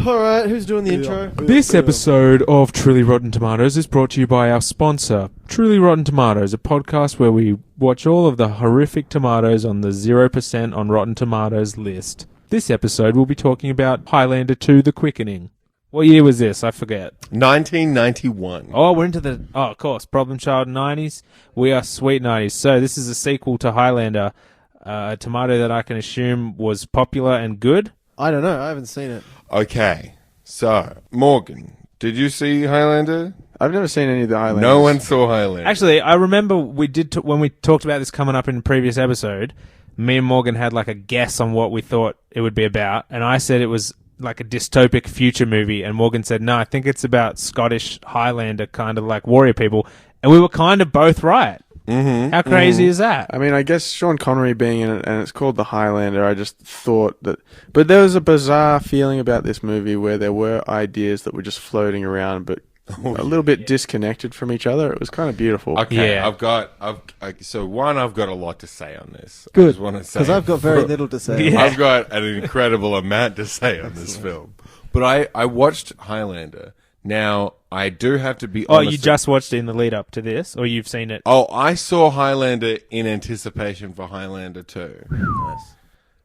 Alright, who's doing the intro? This episode of Truly Rotten Tomatoes is brought to you by our sponsor, Truly Rotten Tomatoes, a podcast where we watch all of the horrific tomatoes on the 0% on Rotten Tomatoes list. This episode we'll be talking about Highlander 2, The Quickening. What year was this? I forget. 1991. Oh, we're into the... Oh, of course. Problem Child 90s. We are sweet 90s. So this is a sequel to Highlander, a tomato that I can assume was popular and good. I don't know, I haven't seen it. Okay, so, Morgan, did you see Highlander? I've never seen any of the Highlanders. No one saw Highlander. Actually, I remember we did when we talked about this coming up in a previous episode, me and Morgan had like a guess on what we thought it would be about, and I said it was like a dystopic future movie, and Morgan said, no, I think it's about Scottish Highlander, kind of like warrior people, and we were kind of both right. Mm-hmm. How crazy is that? I mean, I guess Sean Connery being in it, and it's called The Highlander, I just thought that... But there was a bizarre feeling about this movie where there were ideas that were just floating around, but a little bit disconnected from each other. It was kind of beautiful. Okay, Yeah. I've got a lot to say on this. Good, because I've got very little to say. Yeah. I've got an incredible amount to say on this film. But I watched Highlander. Now, I do have to be honest. Oh, you just watched it in the lead up to this, or you've seen it? Oh, I saw Highlander in anticipation for Highlander 2. Nice.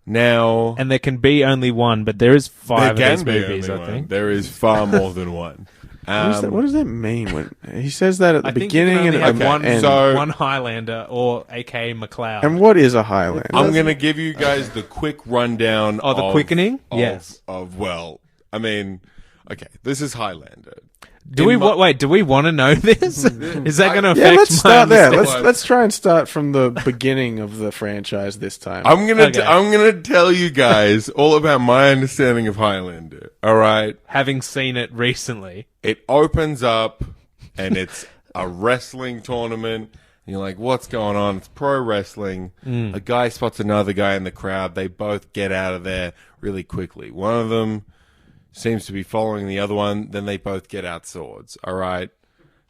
Now... And there can be only one, but there is five of there these can be movies, only I one. think. There is far more than one. What does that mean? When he says that at the I think beginning you can only and have at one, the end. So- one Highlander, or a.k.a. McLeod. And what is a Highlander? I'm going to give you guys the quick rundown Oh, the of, Quickening? of- Yes. Okay, this is Highlander. Do we want to know this? Is that going to affect Yeah, let's my start there. understanding? Let's try and start from the beginning of the franchise this time. I'm gonna Okay. I'm gonna tell you guys all about my understanding of Highlander. All right, Having seen it recently. it opens up and it's a wrestling tournament. And you're like, what's going on? It's pro wrestling. A guy spots another guy in the crowd. They both get out of there really quickly. One of them seems to be following the other one. Then they both get out swords. All right.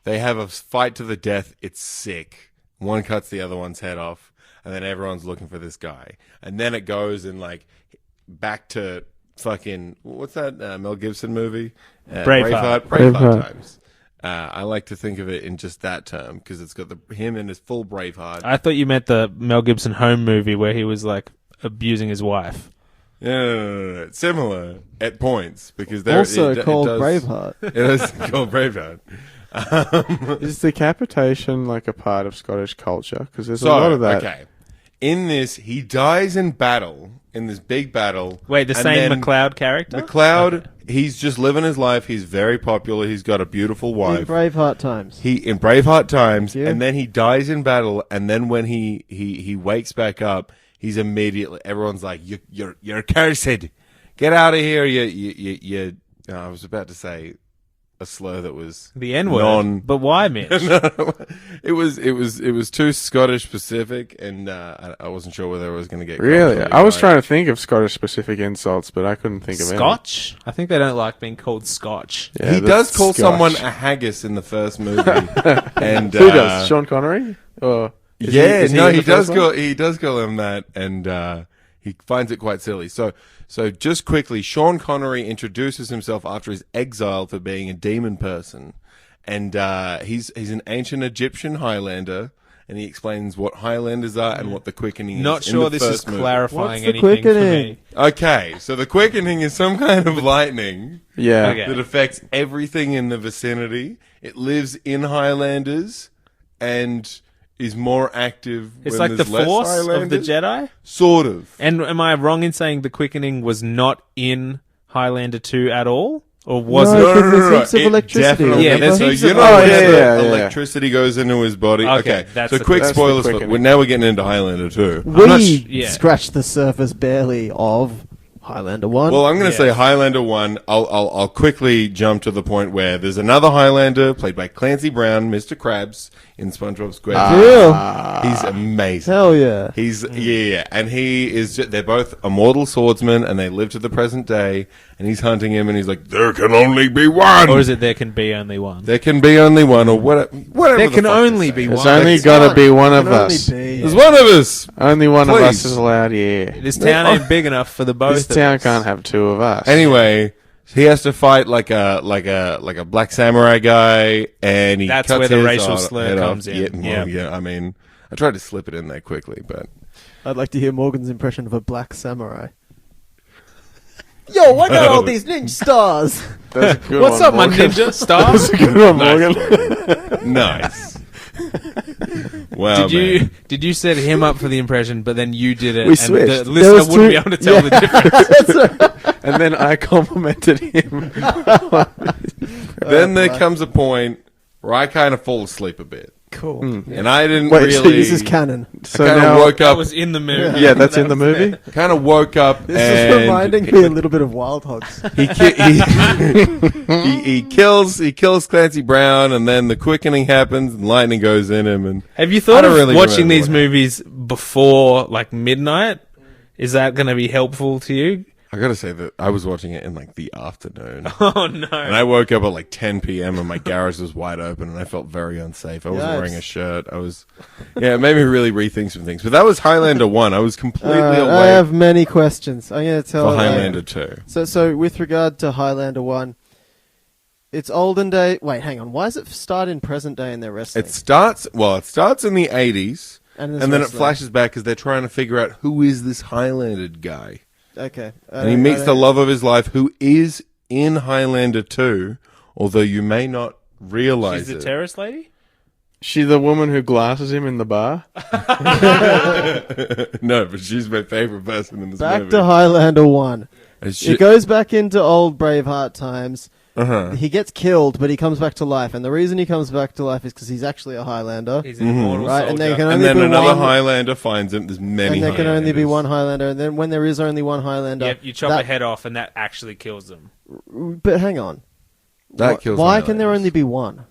They have a fight to the death. It's sick. One cuts the other one's head off, and then everyone's looking for this guy. And then it goes and like back to fucking what's that Mel Gibson movie? Braveheart. Braveheart times. I like to think of it in just that term because it's got him in his full Braveheart. I thought you meant the Mel Gibson Home movie where he was like abusing his wife. No. Similar at points because they're Also called does- Braveheart. It is called Braveheart. Is decapitation like a part of Scottish culture? Because there's a lot of that. Okay. In this, he dies in battle, in this big battle. Wait, the and same then McLeod character? McLeod, he's just living his life. He's very popular. He's got a beautiful In wife. Braveheart times. In Braveheart times, Yeah. and then he dies in battle, and then when he wakes back up, he's immediately everyone's like, "You're cursed! Get out of here!" You I was about to say a slur that was The N-word. But why, Mitch? it was too Scottish specific, and I wasn't sure whether I was going to get Really? culturally I was right. trying to think of Scottish specific insults, but I couldn't think of any. Scotch? I think they don't like being called Scotch. Yeah, He that's does call Scotch. someone a haggis in the first movie, and Who does? Sean Connery? Or is he he in the does first one? he does call him that, and he finds it quite silly. So just quickly, Sean Connery introduces himself after his exile for being a demon person, and he's an ancient Egyptian Highlander, and he explains what Highlanders are and what the Quickening is. Not in sure the this is first movie. clarifying What's the anything for Quickening? me. Okay, so the Quickening is some kind of lightning Yeah. Okay. that affects everything in the vicinity. It lives in Highlanders and is more active. It's when like the there's less Force of the Highlanders. Jedi? Sort of. And am I wrong in saying the Quickening was not in Highlander 2 at all? Or was No, it? because there's heaps of It electricity. definitely- Yeah, there's so heaps you of know electricity. whenever Oh, yeah. electricity goes into his body. Okay, Okay, that's so the- quick that's the spoilers. For, Quickening. now we're getting into Highlander 2. I'm not We yeah. scratched the surface barely of Highlander 1. Well, I'm going to Yeah. say Highlander 1. I'll quickly jump to the point where there's another Highlander played by Clancy Brown, Mr. Krabs, in SpongeBob SquarePants. He's amazing. Hell yeah. He's and he is. They're both immortal swordsmen, and they live to the present day. And he's hunting him, and he's like, "There can only be one." Or is it there can be only one? There can be only one, or whatever. There the can fuck only they be say. one. There's only got to be one of Can only us. be- There's one of us. Only one of us Please. is allowed here. This town ain't big enough for the both This of town us. can't have two of us. Anyway, he has to fight like a black samurai guy, and he That's cuts where the his racial head slur off. comes in. Yeah. I mean, I tried to slip it in there quickly, but I'd like to hear Morgan's impression of a black samurai. Yo, I got all these ninja stars. That's a good What's one, up, my Morgan. ninja stars? That's a good one, Morgan. nice. Wow, man. Did you set him up for the impression, but then you did it, We and switched. the There was listener wouldn't two- be able to tell the difference? And then I complimented him. Then there comes a point where I kind of fall asleep a bit, Cool. and I didn't Wait, really. so This is canon. So I kind now, of woke That up. was in the movie. yeah, that's in the movie. Kind of woke up, This and is reminding me a little bit of Wild Hogs. he kills Clancy Brown, and then the quickening happens, and lightning goes in him, and Have you I thought don't of really watching remember these what movies before like midnight? Is that going to be helpful to you? I gotta say that I was watching it in like the afternoon. Oh no! And I woke up at like 10 p.m. and my garage was wide open and I felt very unsafe. I wasn't Yikes. wearing a shirt. It made me really rethink some things. But that was Highlander 1. I was completely I awake have many questions. I'm going to tell for you. Highlander 2. So with regard to Highlander 1, it's olden day. Wait, hang on. Why does it start in present day in their wrestling? It starts in the 80s And and there's then it wrestling. flashes back because they're trying to figure out who is this Highlander guy. Okay. And he meets the love of his life who is in Highlander 2, although you may not realize She's the it. terrorist lady. She the woman who glasses him in the bar. No, but she's my favorite person in this Back movie. to Highlander 1. And she- It goes back into old Braveheart times. Uh-huh. He gets killed, but he comes back to life. And the reason he comes back to life is because he's actually a Highlander. He's an immortal Right, and they soldier. can And only then be another one, Highlander finds him. There's many and there can only be Highlanders. one Highlander. And then when there is only one Highlander, Yep, you chop that- a head off, and that actually kills them. But hang on, That kills why can there Highlanders. only be one?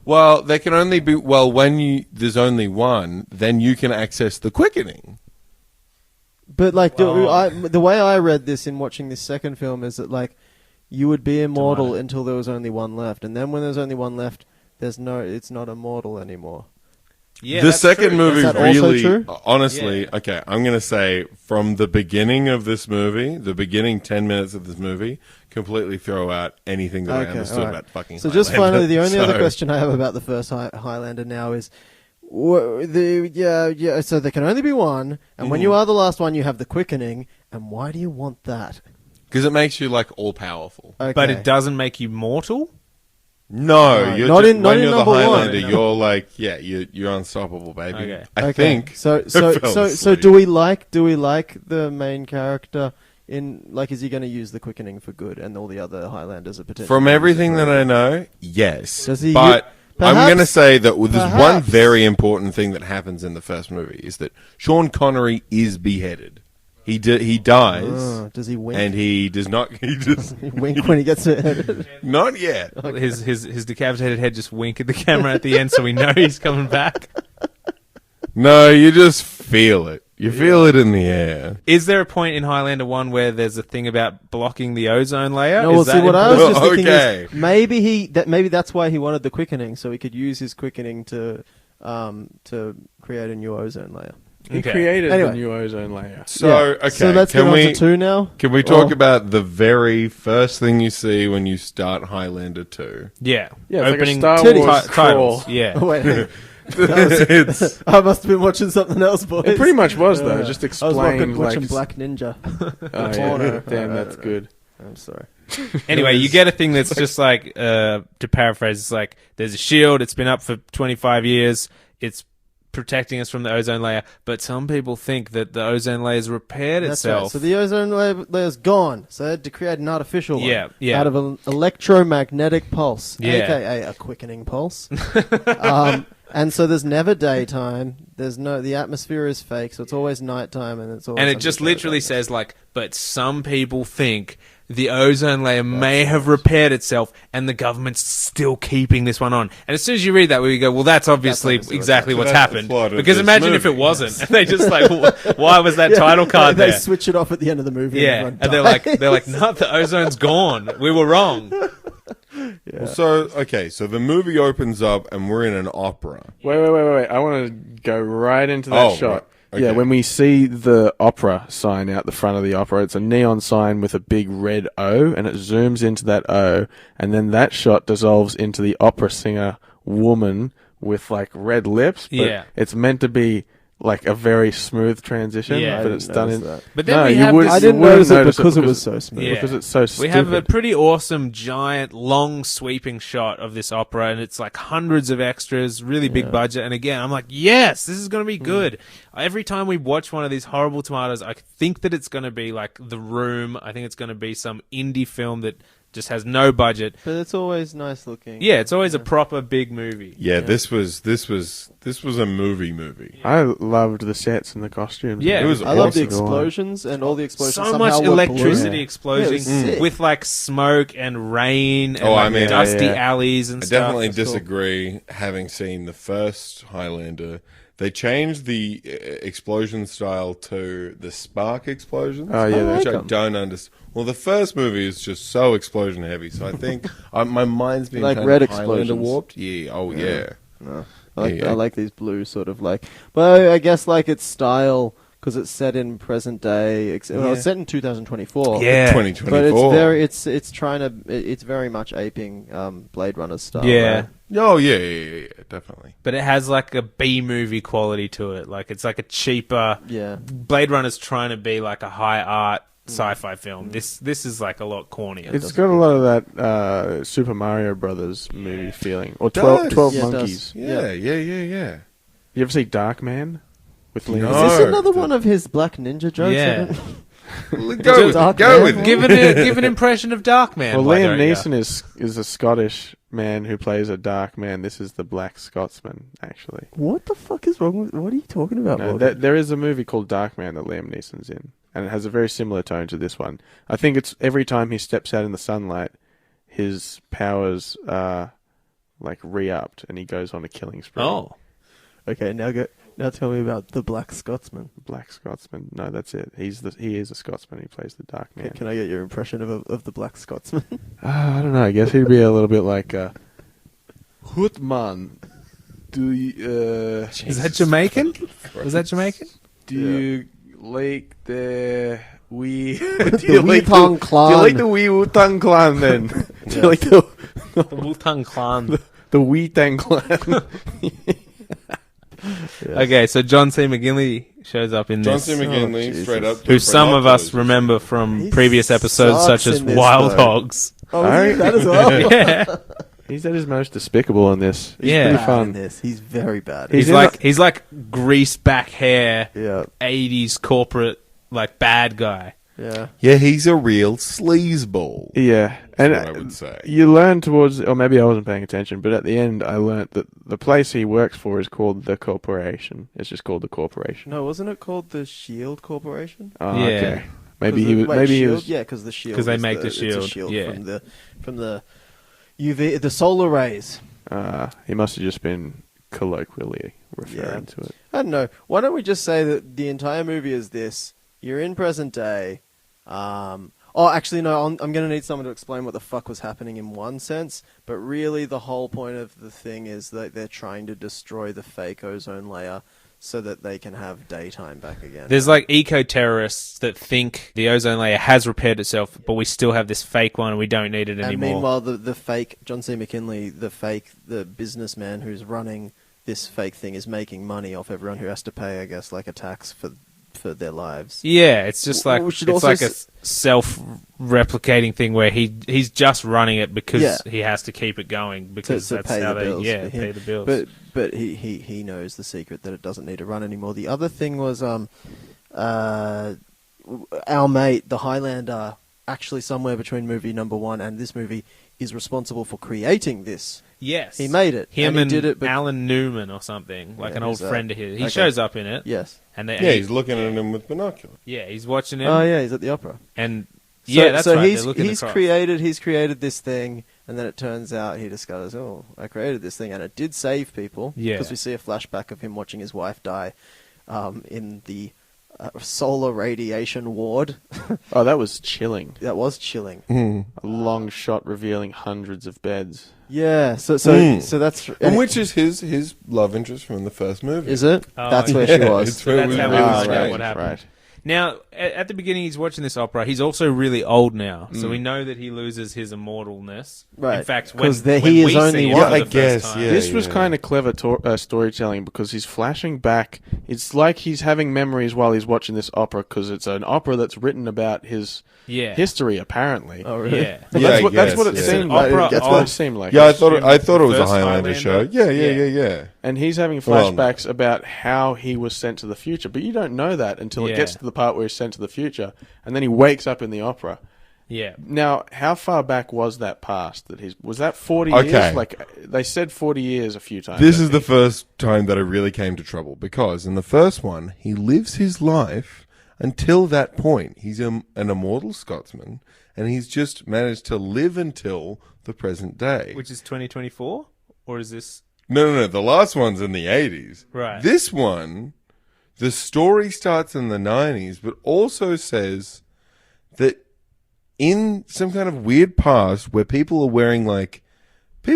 Well, there can only be... Well, when there's only one, then you can access the quickening. But like Well- the way I read this in watching this second film is that like you would be immortal until there was only one left, and then when there's only one left, it's not immortal anymore. Yeah, The that's second true. movie Is that also really... true? Honestly, Yeah. okay, I'm going to say from the beginning of this movie, the beginning 10 minutes of this movie, completely throw out anything that I understood alright. about fucking So just Highlander. finally, the only So- other question I have about the first Highlander now is, so there can only be one, and when you are the last one, you have the quickening, and why do you want that? Because it makes you, like, all-powerful. Okay. But it doesn't make you mortal. No, No, you're not just, in- not when in you're the number one. Highlander, you're like, yeah, you're unstoppable, baby. Okay. I Okay. think. So I fell so asleep. do we like the main character in like is he going to use the quickening for good, and all the other Highlanders are potentially From gonna use everything it that for I good? know, yes. Does he but I'm perhaps- going to say that there's one perhaps. very important thing that happens in the first movie is that Sean Connery is beheaded. He dies, Does he wink? and he does not. He just He wink when he gets it. not yet. His decapitated head just wink at the camera at the end, so we know he's coming back. No, you just feel it. You feel it in the air. Is there a point in Highlander 1 where there's a thing about blocking the ozone layer? No, well, Is see, that what I was important? just thinking Okay. is maybe that's why he wanted the quickening, so he could use his quickening to create a new ozone layer. He Okay. created Anyway. the new ozone layer. So Yeah. okay, So let's can get on we to 2 now. can we talk Or- about the very first thing you see when you start Highlander 2? Yeah. Yeah, it's like a Opening Star Titties. Wars titles. crawl. Yeah. Oh, wait, hang on. It's I must have been watching something else, boys. It pretty much was though. Just I was explained watching like. Black Ninja. Oh, yeah. Porno. Damn, that's good. I'm sorry. Anyway, you get a thing that's just like, to paraphrase, it's like, there's a shield, it's been up for 25 years, it's protecting us from the ozone layer, but some people think that the ozone layer's repaired That's right. itself. So the ozone layer's gone. So they had to create an artificial one. Yeah. Out of an electromagnetic pulse, Yeah. aka a quickening pulse. And so there's never daytime. The atmosphere is fake, so it's always nighttime, and it's always. And it just under literally darkness. says like, but some people think the ozone layer may have repaired itself and the government's still keeping this one on. And as soon as you read that, we go, well, that's obviously obviously exactly what's that's the happened. plot of Because this imagine if it movie. wasn't. And they just like, why was that Yeah, title card they there? switch it off at the end of the movie. Yeah. everyone And they're like, dies. no, the ozone's gone. We were wrong. Well, so the movie opens up and we're in an opera. Wait. I want to go right into that Oh, shot. right. Okay. Yeah, when we see the opera sign out the front of the opera, it's a neon sign with a big red O, and it zooms into that O, and then that shot dissolves into the opera singer woman with like red lips. But Yeah. it's meant to be like a very smooth transition, Yeah. but I it's didn't done notice in. that. But then No, we you have would- this- I didn't wouldn't notice it because it was so smooth. Yeah. Because it's so We stupid. have a pretty awesome, giant, long, sweeping shot of this opera, and it's like hundreds of extras, really big budget. And again, I'm like, yes, this is going to be good. Every time we watch one of these horrible tomatoes, I think that it's going to be like The Room. I think it's going to be some indie film that just has no budget. But it's always nice looking. Yeah, it's always a proper big movie. Yeah, this was a movie. I loved the sets and the costumes. Yeah. It was I love the awesome. explosions and all the explosions. So somehow much were electricity blue. exploding Yeah, it was sick. with like smoke and rain and Oh, I like mean, dusty yeah. alleys and I stuff. definitely It's cool. disagree. Having seen the first Highlander, they changed the explosion style to the spark explosions. Oh, yeah, I which like I 'em. don't understand. Well, the first movie is just so explosion heavy, so I think my mind's been Like kind red of Highlander explosions. warped. Yeah. Oh yeah. No. I like, Yeah. I like these blue sort of like, but I guess like its style because it's set in present day. Well, it's set in 2024. Yeah. 2024. But it's trying to it's very much aping Blade Runner style. Yeah. right? Oh yeah, definitely. But it has like a B movie quality to it. Like it's like a cheaper. Yeah. Blade Runner's trying to be like a high art sci-fi film. This is like a lot cornier. It's got a lot of that Super Mario Brothers movie feeling. Or 12 does. Yeah, it Monkeys. does. Yeah. You ever see Dark Man? With Liam No. Is Neeson? this another one of his Black Ninja jokes? Yeah. Go with Dark it. Go Man. with it. Give an impression of Darkman. Well, why Liam don't ya? Neeson is a Scottish man who plays a dark man. This is the Black Scotsman, actually. What the fuck is wrong with? What are you talking about? No, Morgan? there is a movie called Dark Man that Liam Neeson's in, and it has a very similar tone to this one. I think it's every time he steps out in the sunlight, his powers are like re-upped, and he goes on a killing spree. Oh. Okay, now tell me about the Black Scotsman. Black Scotsman. No, that's it. He is a Scotsman. He plays the Dark Man. Can I get your impression of the Black Scotsman? I don't know. I guess he'd be a little bit like Hootman. Do you Is that Jamaican? Was that Jamaican? do you like the wee The Wu-Tang Clan. Do you like the wee Wu-Tang Clan then? Do you like the The Wu-Tang Clan. the Wu-Tang Clan? Okay, so John C. McGinley shows up in John this. C. McGinley, Jesus. straight up. Who some of us binoculars. remember from He previous episodes sucks such as in this, Wild though. Hogs. Oh, is he that as well? Yeah. He's at his most despicable in this. He's Yeah. pretty Bad in fun. this. He's very bad. He's He's in like greased back hair, Yeah, 80s corporate like bad guy. yeah. Yeah, he's a real sleazeball. Yeah, and what I would say. you learn towards, or maybe I wasn't paying attention, but at the end I learnt that the place he works for is called the Corporation. It's just called the Corporation. No, wasn't it called the Shield Corporation? Oh, Yeah. okay. Maybe 'Cause he the- was. wait, Maybe he Shield? was. Yeah, because the Shield. 'Cause they is make the it's a shield, shield yeah. from the UV, the solar rays. He must have just been colloquially referring to it. I don't know. Why don't we just say that the entire movie is this? You're in present day. Actually, no. I'm going to need someone to explain what the fuck was happening in one sense. But really, the whole point of the thing is that they're trying to destroy the fake ozone layer so that they can have daytime back again. There's like eco-terrorists that think the ozone layer has repaired itself, but we still have this fake one and we don't need it and anymore. meanwhile, the fake John C. McKinley, the businessman who's running this fake thing, is making money off everyone who has to pay, I guess, like a tax for their lives. Yeah, it's just like We it's should also like a self-replicating thing where he's just running it because he has to keep it going because to that's pay how the they bills for him. pay the bills. But he knows the secret that it doesn't need to run anymore. The other thing was our mate, the Highlander, actually somewhere between movie number 1 and this movie, is responsible for creating this. Yes, He made it. Him he and did it, but Alan Newman or something, like Yeah, an old who's that? friend of his. He Okay. shows up in it. yes. And Yeah, he- he's looking at him with binoculars. yeah, he's watching him. Oh yeah, he's at the opera. And So, yeah, that's so right. He's they're looking he's across. created this thing, and then it turns out he discovers, oh, I created this thing, and it did save people. Yeah. Because we see a flashback of him watching his wife die, in the solar radiation ward. Oh, that was chilling. That was chilling. A long shot revealing hundreds of beds. Yeah, so that's... And which is his love interest from the first movie. Is it? Oh, That's where yeah, she was. it's where That's we how we really find out strange. what happened. Right. Now, at the beginning, he's watching this opera. He's also really old now, so we know that he loses his immortalness. Right. In fact, when 'Cause he we is only see him one. for the Yeah, I first guess, time- yeah. This was kind of clever storytelling because he's flashing back. It's like he's having memories while he's watching this opera because it's an opera that's written about his Yeah. history, apparently. Oh, really? Yeah. Yeah, That's I what guess, it yeah. seemed It's like. an opera That's of- what it seemed like. Yeah, I thought it was a First Highlander show. Highlander. Yeah. And he's having Well, flashbacks about how he was sent to the future, but you don't know that until it Yeah. gets to the part where he's sent to the future, and then he wakes up in the opera. Yeah. Now, how far back was that past? Was that 40 Okay. years? Like they said, 40 years a few times. This I is the think. first time that I really came to trouble because in the first one, he lives his life until that point. He's an immortal Scotsman, and he's just managed to live until the present day. Which is 2024? Or is this... No. The last one's in the 80s. Right. This one, the story starts in the 90s, but also says that in some kind of weird past where people are wearing they're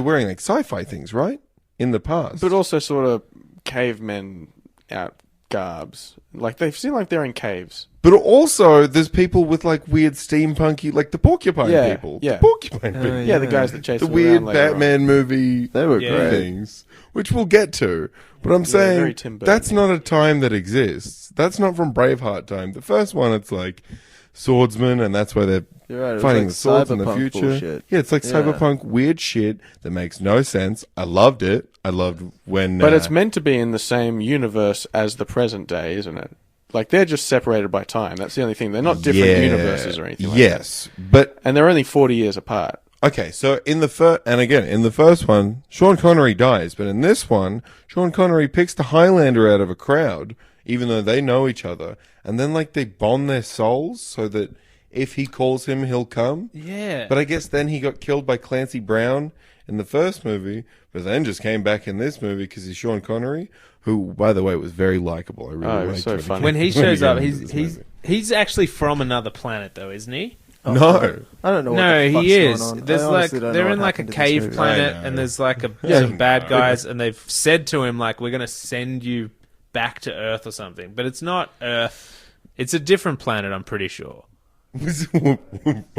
wearing like sci-fi things, right? In the past. But also sort of cavemen out garbs. Like they seem like they're in caves. But also, there's people with like weird steampunky, like the porcupine Yeah, people. yeah. The porcupine people. Yeah, the guys that chase The them weird around later on. Batman movie They were Yeah. great. things, which we'll get to. But I'm very saying Tim Burton. that's not a time that exists. That's not from Braveheart time. The first one, it's like swordsmen, and that's why they're You're right, it was fighting like the swords in the cyberpunk future. bullshit. Yeah, it's like Yeah. cyberpunk weird shit that makes no sense. I loved it. I loved when. But it's meant to be in the same universe as the present day, isn't it? Like they're just separated by time. That's the only thing. They're not different universes or anything like that. Yes, but And they're only 40 years apart. okay, so in the first one, Sean Connery dies, but in this one, Sean Connery picks the Highlander out of a crowd, even though they know each other, and then like they bond their souls so that if he calls him, he'll come. Yeah. But I guess then he got killed by Clancy Brown in the first movie, but then just came back in this movie because he's Sean Connery, who, by the way, was very likable. I really Oh, he was liked so when funny. when he came shows up, into this movie. he's actually from another planet, though, isn't he? No. I don't know what No, the fuck's he is. going on. There's I like honestly don't know they're what in like a happened in this cave movie. planet, I know. and there's like Yeah, some bad no. guys, and they've said to him like, "We're going to send you back to Earth or something," but it's not Earth. It's a different planet. I'm pretty sure.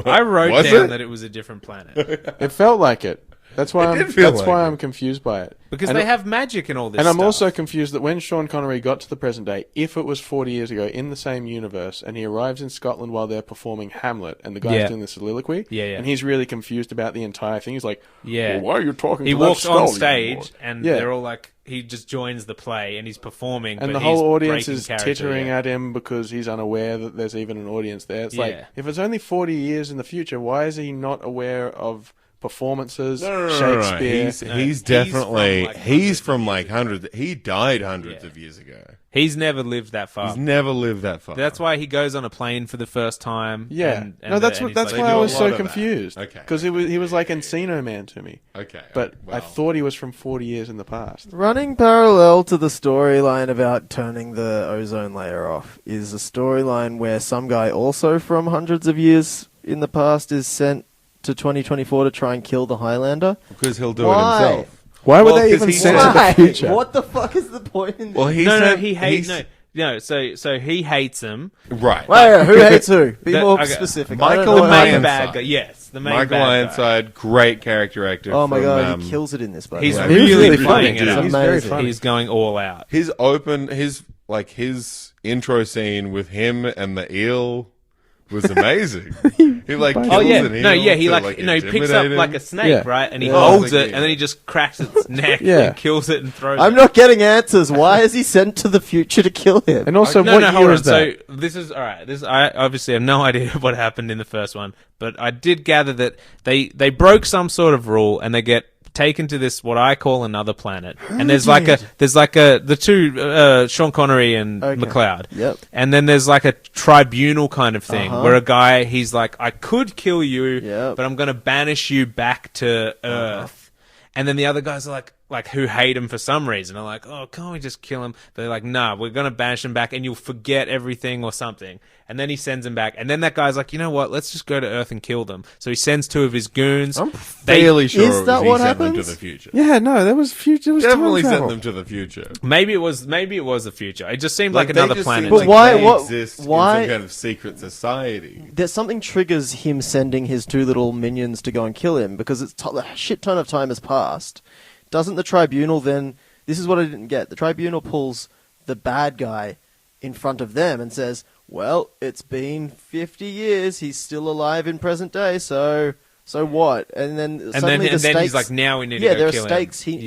I wrote Was down it? that it was a different planet It felt like it. That's why It did feel like it. I'm confused by it. because And they it- have magic and all this. And I'm stuff. also confused that when Sean Connery got to the present day, if it was 40 years ago in the same universe, and he arrives in Scotland while they're performing Hamlet, and the guy's Yeah. doing the soliloquy, Yeah, yeah. and he's really confused about the entire thing. He's like, Yeah. well, why are you talking he to walks that skull, on you stage, moron?" and Yeah. they're all like, he just joins the play, and he's performing, And but the whole he's audience breaking is character, tittering yeah. at him because he's unaware that there's even an audience there. It's like, Yeah. if it's only 40 years in the future, why is he not aware of performances, No. Shakespeare? He's definitely he's from like hundreds. He died hundreds Yeah. of years ago. He's never lived that far. He's never lived that far. That's why he goes on a plane for the first time. Yeah, and no, that's and what. he's That's like, why do I a was lot so of that. confused. Okay. because he was like Encino Man to me. okay, But I well, thought he was from 40 years in the past. Running parallel to the storyline about turning the ozone layer off is a storyline where some guy also from hundreds of years in the past is sent to 2024 to try and kill the Highlander. because he'll do Why? it himself. Why Well, would they 'cause even he send said- to the future? What the fuck is the point in this? Well, he no, said he hates he's- no. So he hates him. Right. Wait, who hates who? Be That- more okay. specific. Michael I don't know The what main happened. bad Ironside. guy. Yes, the main Michael bad guy. Ironside, great character actor. Oh my from, god, he kills it in this. By the He's way. really, funny, playing it dude. up. He's very amazing. funny. He's going all out. His intro scene with him and the eel was amazing. He like kills Oh yeah, an eel no, yeah. He to, like he picks up intimidate like him. a snake, Yeah. right? And he Yeah. holds Like, it, and then he just cracks its neck Yeah. and kills it and throws I'm it. not getting answers. Why is he sent to the future to kill him? And also, No, what hold year on. is that? So this is all right. This I obviously have no idea what happened in the first one, but I did gather that they broke some sort of rule and they get taken to this what I call another planet. And there's like the two Sean Connery and Okay. McLeod. Yep. And then there's like a tribunal kind of thing Uh-huh. where a guy he's like, I could kill you, Yep. but I'm going to banish you back to Earth. And then the other guys are like, like who hate him for some reason are like, oh, can't we just kill him? They're like, nah, we're gonna banish him back and you'll forget everything or something. And then he sends him back, and then that guy's like, you know what, let's just go to Earth and kill them. So he sends 2 of his goons. I'm fairly sure Is that he what sent them to happens? the future. Yeah, no, there was future. It was Definitely time sent travel. them to the future. Maybe it was the future. It just seemed like they another just planet. seem But like why- they what- exist why- in some kind of secret society? There's something triggers him sending his 2 little minions to go and kill him because it's a shit ton of time has passed. Doesn't the tribunal then? This is what I didn't get. The tribunal pulls the bad guy in front of them and says, "Well, it's been 50 years. He's still alive in present day. So what?" And then suddenly the and then he's stakes. like, now we need Yeah, to there go are kill stakes him.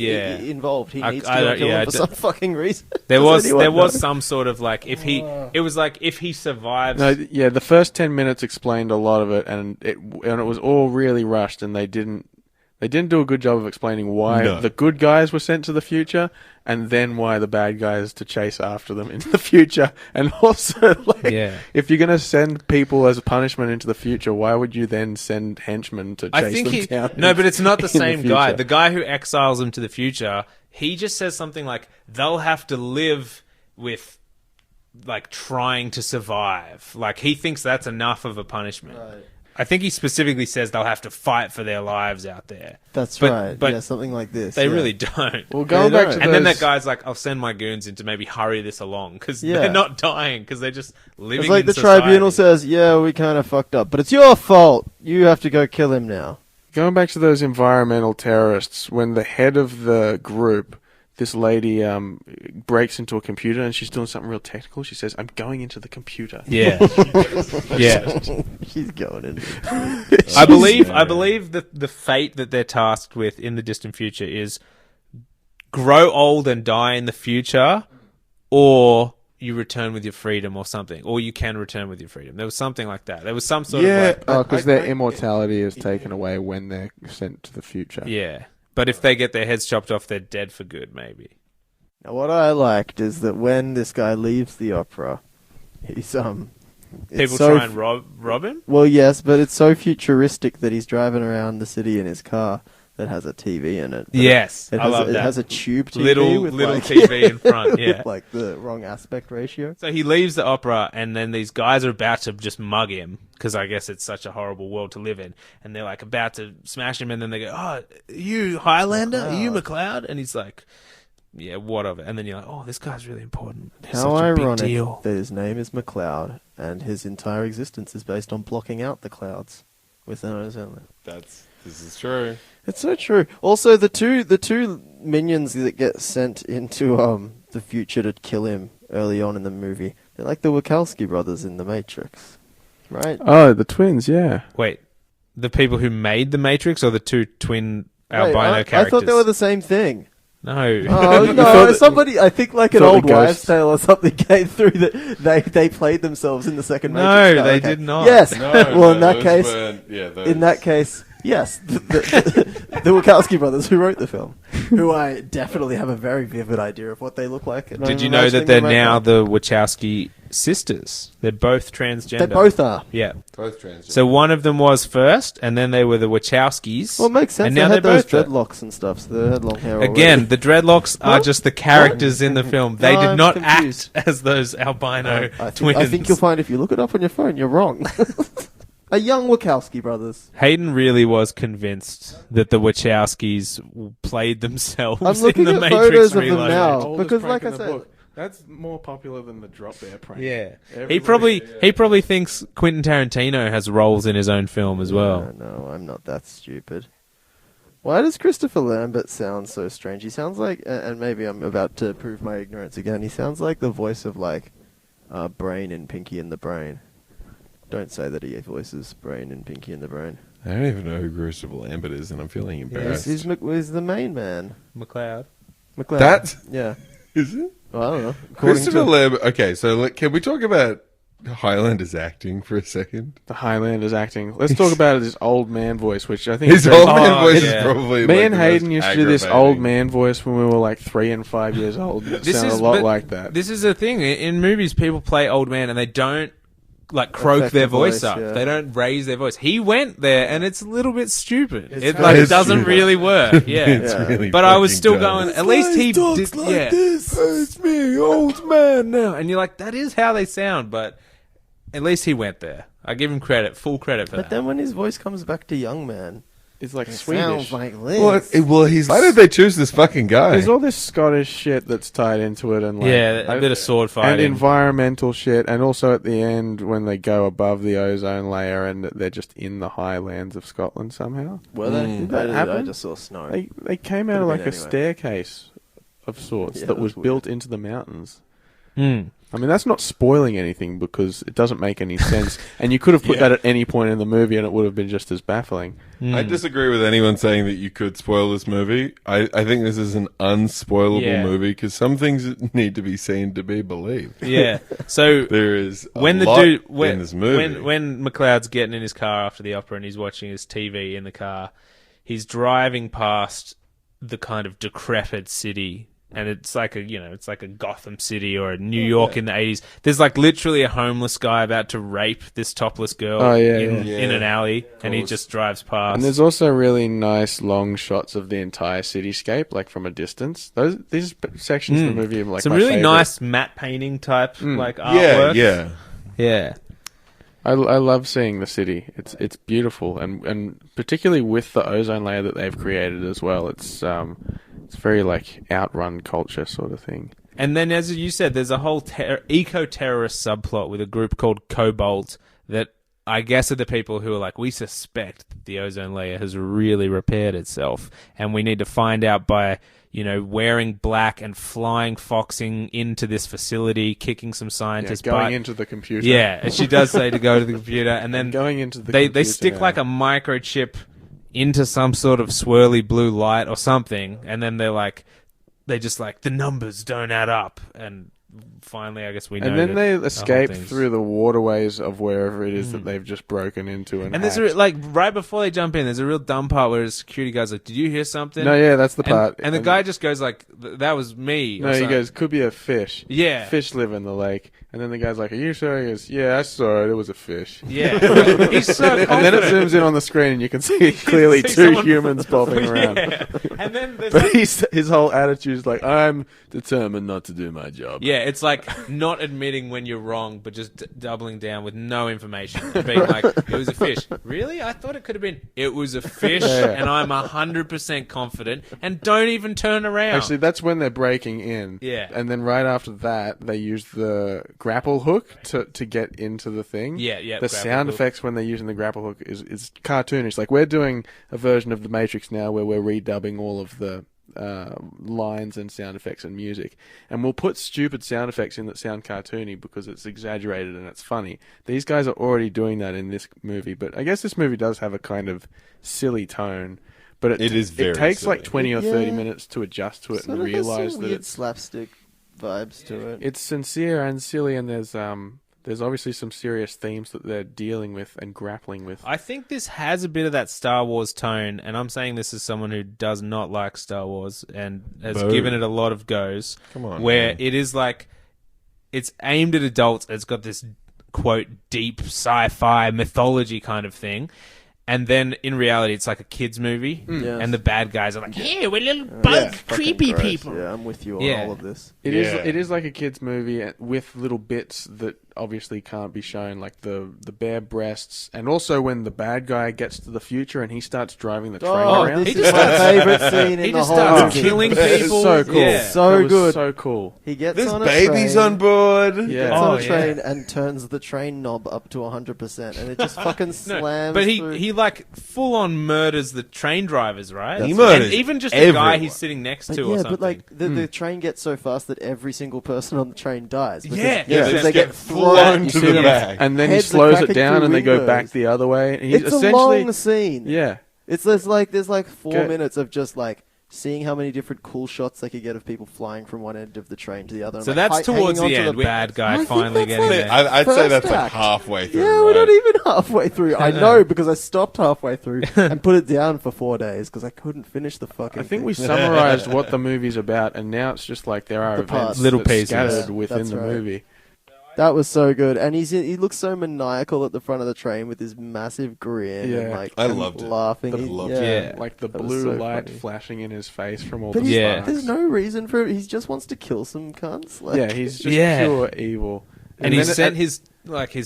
involved. He I- needs I to go don't- kill yeah, him for some fucking reason. There Does was anyone know? some sort of like if he it was like if he survives. No, yeah, the first 10 minutes explained a lot of it, and it was all really rushed, and they didn't do a good job of explaining why No. the good guys were sent to the future, and then why the bad guys to chase after them into the future. And also, like, Yeah. if you're going to send people as a punishment into the future, why would you then send henchmen to chase I think them down? no, but it's not the in same future? guy. The guy who exiles him to the future, he just says something like they'll have to live with like trying to survive. Like he thinks that's enough of a punishment. Right. I think he specifically says they'll have to fight for their lives out there. That's But- right. but yeah, something like this. They yeah. really don't. Well, going They back don't. to And then those- that guy's like, I'll send my goons in to maybe hurry this along because Yeah. they're not dying because they're just living It's like in the society. tribunal says, "Yeah, we kind of fucked up, but it's your fault. You have to go kill him now." Going back to those environmental terrorists, when the head of the group, this lady, breaks into a computer and she's doing something real technical, she says, "I'm going into the computer." Yeah. Yeah. She's going in. I believe that the fate that they're tasked with in the distant future is grow old and die in the future, or you return with your freedom or something, or you can return with your freedom. There was something like that. There was some sort of like, because their immortality is taken away when they're sent to the future. yeah. But if they get their heads chopped off, they're dead for good, maybe. Now, what I liked is that when this guy leaves the opera, he's People try and rob him? Well, yes, but it's so futuristic that he's driving around the city in his car that has a TV in it. But Yes, it I has love it that. has a tube TV little with like, TV in front, yeah. with like the wrong aspect ratio. So he leaves the opera, and then these guys are about to just mug him, because I guess it's such a horrible world to live in. And they're like about to smash him, and then they go, "Oh, you Highlander? Are you McLeod?" And he's like, "Yeah, what of it?" And then you're like, "Oh, this guy's really important. He's How such a big ironic deal." that his name is McLeod and his entire existence is based on blocking out the clouds with those. This is true. It's so true. Also, the two minions that get sent into the future to kill him early on in the movie, they're like the Wachowski brothers in The Matrix, right? Oh, the twins, yeah. Wait, the people who made the Matrix, or the two twin albino Wait, I characters? thought they were the same thing. No. Oh thought no! that- Somebody, I think like an thought the old wives' ghosts- tale or something came through that they played themselves in the second No, Matrix. they Okay. did not. Yes. No, well, in that those case, weren't- yeah, those- in that case, yes, the Wachowski brothers who wrote the film, who I definitely have a very vivid idea of what they look like. And Did I'm you know that imagining they're them right now the Wachowski sisters? They're both transgender. They both are. Yeah. both transgender. So one of them was first, and then they were the Wachowskis. Well, it makes sense. And They now had they're those both dreadlocks and stuff, so they had long hair. already. Again, the dreadlocks are What? just the characters in the film. They No, did I'm not confused. act as those albino I twins. think you'll find if you look it up on your phone, you're wrong. A young Wachowski brothers. Hayden really was convinced that the Wachowskis played themselves I'm looking in the at Matrix photos of them Reloaded. now. Oldest Because, prank like in I the said- book. That's more popular than the drop bear prank. Yeah, Everybody- he probably thinks Quentin Tarantino has roles in his own film as well. No, I'm not that stupid. Why does Christopher Lambert sound so strange? He sounds like, and maybe I'm about to prove my ignorance again, he sounds like the voice of, like, Brain in Pinky and the Brain. Don't say that he voices Brain in Pinky and the Brain. I don't even know who Christopher Lambert is, and I'm feeling embarrassed. He's the main man. McLeod. McLeod. That? Yeah. Is it? Well, I don't know. According Christopher to- Lambert. Okay, so can we talk about Highlander's acting for a second? The Highlander's acting. Let's talk about his old man voice, which I think His is very- old man voice yeah. is probably Me like and the Hayden most used to do this aggravating. old man voice when we were like 3 and 5 years old. It sounded a lot but like that. This is the thing in movies. People play old man and they don't like croak their Affect the voice voice, up. yeah. They don't raise their voice. He went there, and it's a little bit stupid. It's It kind like of doesn't stupid. really work. Yeah, It's Yeah. really but I was fucking still dumb. going. At least he did. Yeah, this. it's me, old man. Now, and you're like, that is how they sound. But at least he went there. I give him credit, full credit for But that. then when his voice comes back to young man, It's like it Swedish. sounds like this. Well, he's. Why did they choose this fucking guy? There's all this Scottish shit that's tied into it, and like, Yeah, a bit of sword and fighting. environmental shit, and also at the end when they go above the ozone layer and they're just in the highlands of Scotland somehow. Were they? Did that I happen? just saw snow. They came out Could've of like been a anyway. staircase of sorts Yeah, that that was was built into the mountains. Mm. I mean, that's not spoiling anything because it doesn't make any sense, and you could have put that at any point in the movie, and it would have been just as baffling. Mm. I disagree with anyone saying that you could spoil this movie. I think this is an unspoilable Yeah. movie because some things need to be seen to be believed. Yeah. So There is a when the lot dude in this movie. when McLeod's getting in his car after the opera and he's watching his TV in the car, he's driving past the kind of decrepit city. And it's like it's like a Gotham City or a New York in the 80s. There's like literally a homeless guy about to rape this topless girl in an alley, and he just drives past. And there's also really nice long shots of the entire cityscape, like from a distance. These sections of the movie are like some my really favorite. nice matte painting type like artwork. Yeah. I love seeing the city. It's beautiful, and particularly with the ozone layer that they've created as well. It's very like outrun culture sort of thing. And then, as you said, there's a whole eco-terrorist subplot with a group called Cobalt that I guess are the people who are like, we suspect that the ozone layer has really repaired itself, and we need to find out by wearing black and flying foxing into this facility, kicking some scientists. Going into the computer. Yeah, and she does say to go to the computer, and then going into the they computer stick now. like a microchip into some sort of swirly blue light or something, and then they just like the numbers don't add up, and finally I guess we know. And then that they the whole escape thing's- through the waterways of wherever it is that they've just broken into. And And there's hacked. right before they jump in, there's a real dumb part where the security guy's like, "Did you hear something?" No, yeah, that's the And- part. And the guy just goes like, "That was me." or No, he something. goes, could be a fish. Yeah. Fish live in the lake. And then the guy's like, are you sure? He goes, yeah, I saw it. It was a fish. "Yeah." He's so confident. And then it zooms in on the screen and you can see clearly see two someone- humans bobbing around. Yeah. And then there's But his whole attitude is like, I'm determined not to do my job. yeah, it's like not admitting when you're wrong, but just doubling down with no information. Being like, it was a fish. Really? I thought it could have been, it was a fish, and I'm 100% confident, and don't even turn around. Actually, that's when they're breaking in. Yeah. And then right after that, they use the grapple hook to get into the thing. Yeah, The grapple sound hook. effects when they're using the grapple hook is cartoonish. Like, we're doing a version of The Matrix now where we're redubbing all of the lines and sound effects and music. And we'll put stupid sound effects in that sound cartoony because it's exaggerated and it's funny. These guys are already doing that in this movie, but I guess this movie does have a kind of silly tone. But It is very It takes silly. like 20 or Yeah. 30 minutes to adjust to it Sort and of has some realize that weird it's slapstick vibes to it. it's sincere and silly, and there's obviously some serious themes that they're dealing with and grappling with. I think this has a bit of that Star Wars tone, and I'm saying this as someone who does not like Star Wars and has Boo. given it a lot of goes. Come on, where man. it is like it's aimed at adults. It's got this quote deep sci-fi mythology kind of thing. And then, in reality, it's like a kids' movie, Yes. and the bad guys are like, "Here, we're little bug, creepy Fucking gross. people." Yeah, I'm with you on Yeah. all of this. It Yeah. is like a kids movie with little bits that obviously can't be shown, like the bare breasts, and also when the bad guy gets to the future and he starts driving the train Oh, around. this He is just my starts- favorite scene he in the just whole starts movie. killing It's people. so cool. Yeah. So That was good. so cool. He gets There's on a babies train, on board. Yeah. gets Oh, on a yeah. train and turns the train knob up to 100%, and it just fucking No, slams. but through. he like full on murders the train drivers, right? He And murders even just the guy everyone. he's sitting next But to, or yeah, something. but like the train gets so fast that every single person on the train dies. Because, Yeah. Yeah, because they they just get flown thrown. to see the them- back. And then he Heads are slows it cracking down through and they go windows. back the other way. And he's It's a essentially, long scene. yeah. There's like 4 Go- minutes of just like seeing how many different cool shots they could get of people flying from one end of the train to the other. and, so like, that's hanging towards the onto end. the bad guy I think finally that's getting like- there. I'd say First that's like act. halfway through. Yeah, we're right? not even halfway through. I know because I stopped halfway through and put it down for 4 days because I couldn't finish the fucking. I think thing. we summarized what the movie's about, and now it's just like there are The events parts. Little that's pieces. scattered Yeah, within that's the right. movie. That was so good, and he looks so maniacal at the front of the train with his massive grin. Yeah. And, like, I loved it. laughing. I loved it. Like the That was blue so light funny. flashing in his face from all But the Yeah. there's sparks. no reason for it. He just wants to kill some cunts. Like, Yeah, he's just Yeah. pure evil. And he then sent his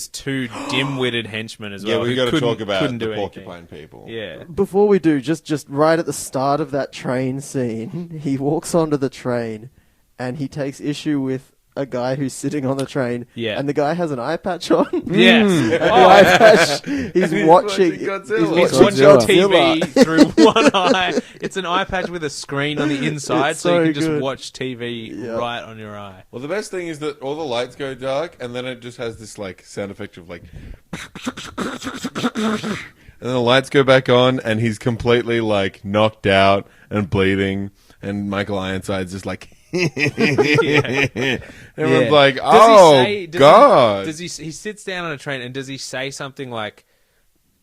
two dim-witted henchmen as well. Yeah, we who got to couldn't- talk about couldn't the do porcupine anything. people. Yeah. Before we do, just right at the start of that train scene, he walks onto the train, and he takes issue with a guy who's sitting on the train. Yeah. And the guy has an eye patch on. Yes. And the Oh. eye patch, he's he's watching. watching Godzilla. He's He's watching Godzilla. TV through one eye. It's an eye patch with a screen on the inside, It's so you so can just good. watch TV Yeah. right on your eye. Well, the best thing is that all the lights go dark, and then it just has this like sound effect of like, and then the lights go back on, and he's completely like knocked out and bleeding, and Michael Ironside's just like, everyone's Yeah. like, Does oh he say- does god. he sits down on a train and does he say something like,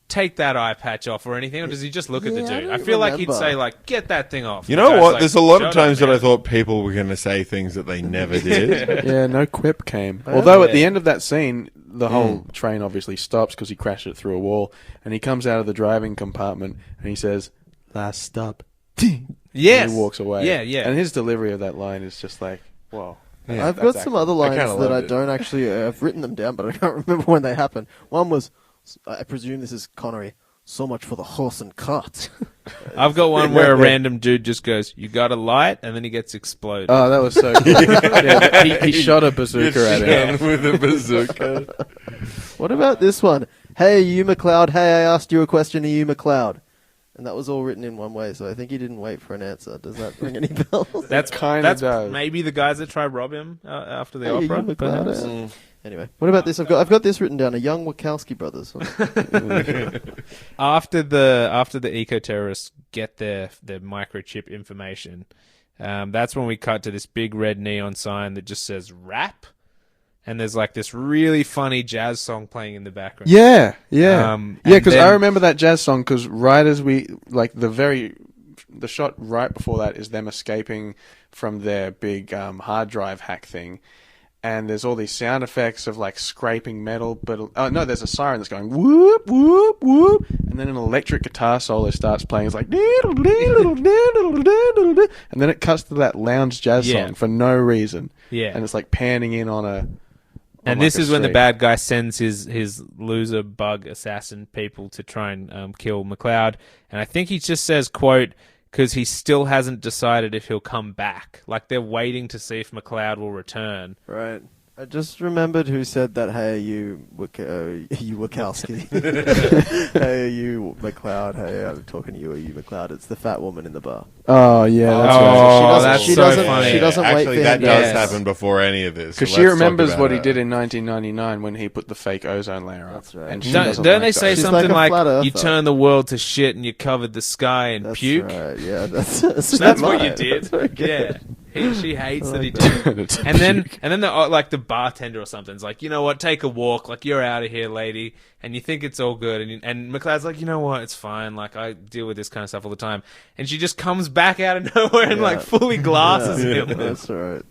take that eye patch off or anything, or does he just look at the Yeah, I dude? I don't feel like he'd remember. say like, get that thing off. You The know guy's what? like, There's a lot of "Shut times up, that I man." thought people were going to say things that they never did. Yeah, no quip came. Although at the Yeah. end of that scene, the whole train obviously stops because he crashed it through a wall, and he comes out of the driving compartment and he says, "Last stop." Yes. And he walks away. Yeah, yeah. And his delivery of that line is just like, wow. Yeah, I've that's got some accurate. other lines kinda that I loved it. don't actually. I've written them down, but I can't remember when they happened. One was, I presume this is Connery. So much for the horse and cart. I've got one where a random dude just goes, you got a light, and then he gets exploded. Oh, that was so good. Yeah, he shot a bazooka at him. Shot with a bazooka. What about this one? Hey, are you McLeod? Hey, I asked you a question. Are you McLeod? And that was all written in one way, so I think he didn't wait for an answer. Does that ring any bells? That's kinda that's does. maybe the guys that try rob him after the Hey, opera. you McLeod, perhaps. eh? Anyway, what about this? I've got this written down. A young Wachowski brothers. After the eco terrorists get their microchip information, that's when we cut to this big red neon sign that just says rap, and there's like this really funny jazz song playing in the background. Yeah. Yeah, Because and I then- remember that jazz song. Because right as we the shot right before that is them escaping from their big hard drive hack thing, and there's all these sound effects of like scraping metal. But no, there's a siren that's going whoop whoop whoop, and then an electric guitar solo starts playing. It's like and then it cuts to that lounge jazz Yeah. song for no reason. Yeah. and it's like panning in on a. And like this a is when the street. bad guy sends his loser bug assassin people to try and kill McLeod. And I think he just says, quote, because he still hasn't decided if he'll come back. Like they're waiting to see if McLeod will return. Right. I just remembered who said that. Hey, you Wachowski. Hey, you McLeod. Hey, I'm talking to you. Are you McLeod? It's the fat woman in the bar. Oh yeah, that's Oh, right. that's she so doesn't, funny. She doesn't wait Actually, for that him to does Yes. happen before any of this. Because so she let's talk remembers about what he it. did in 1999 when he put the fake ozone layer up. That's right. And she Don't doesn't they like say She's something like a like, flat you earther. turn the world to shit and you covered the sky and That's puke? right. Yeah, that's So that's what you mine. did. That's very good. Yeah. She hates that he that. did. And then the bartender or something's like, you know what, take a walk, like you're out of here, lady, and you think it's all good, and McLeod's like, you know what, it's fine, like I deal with this kind of stuff all the time, and she just comes back out of nowhere and like fully glasses him. That's right.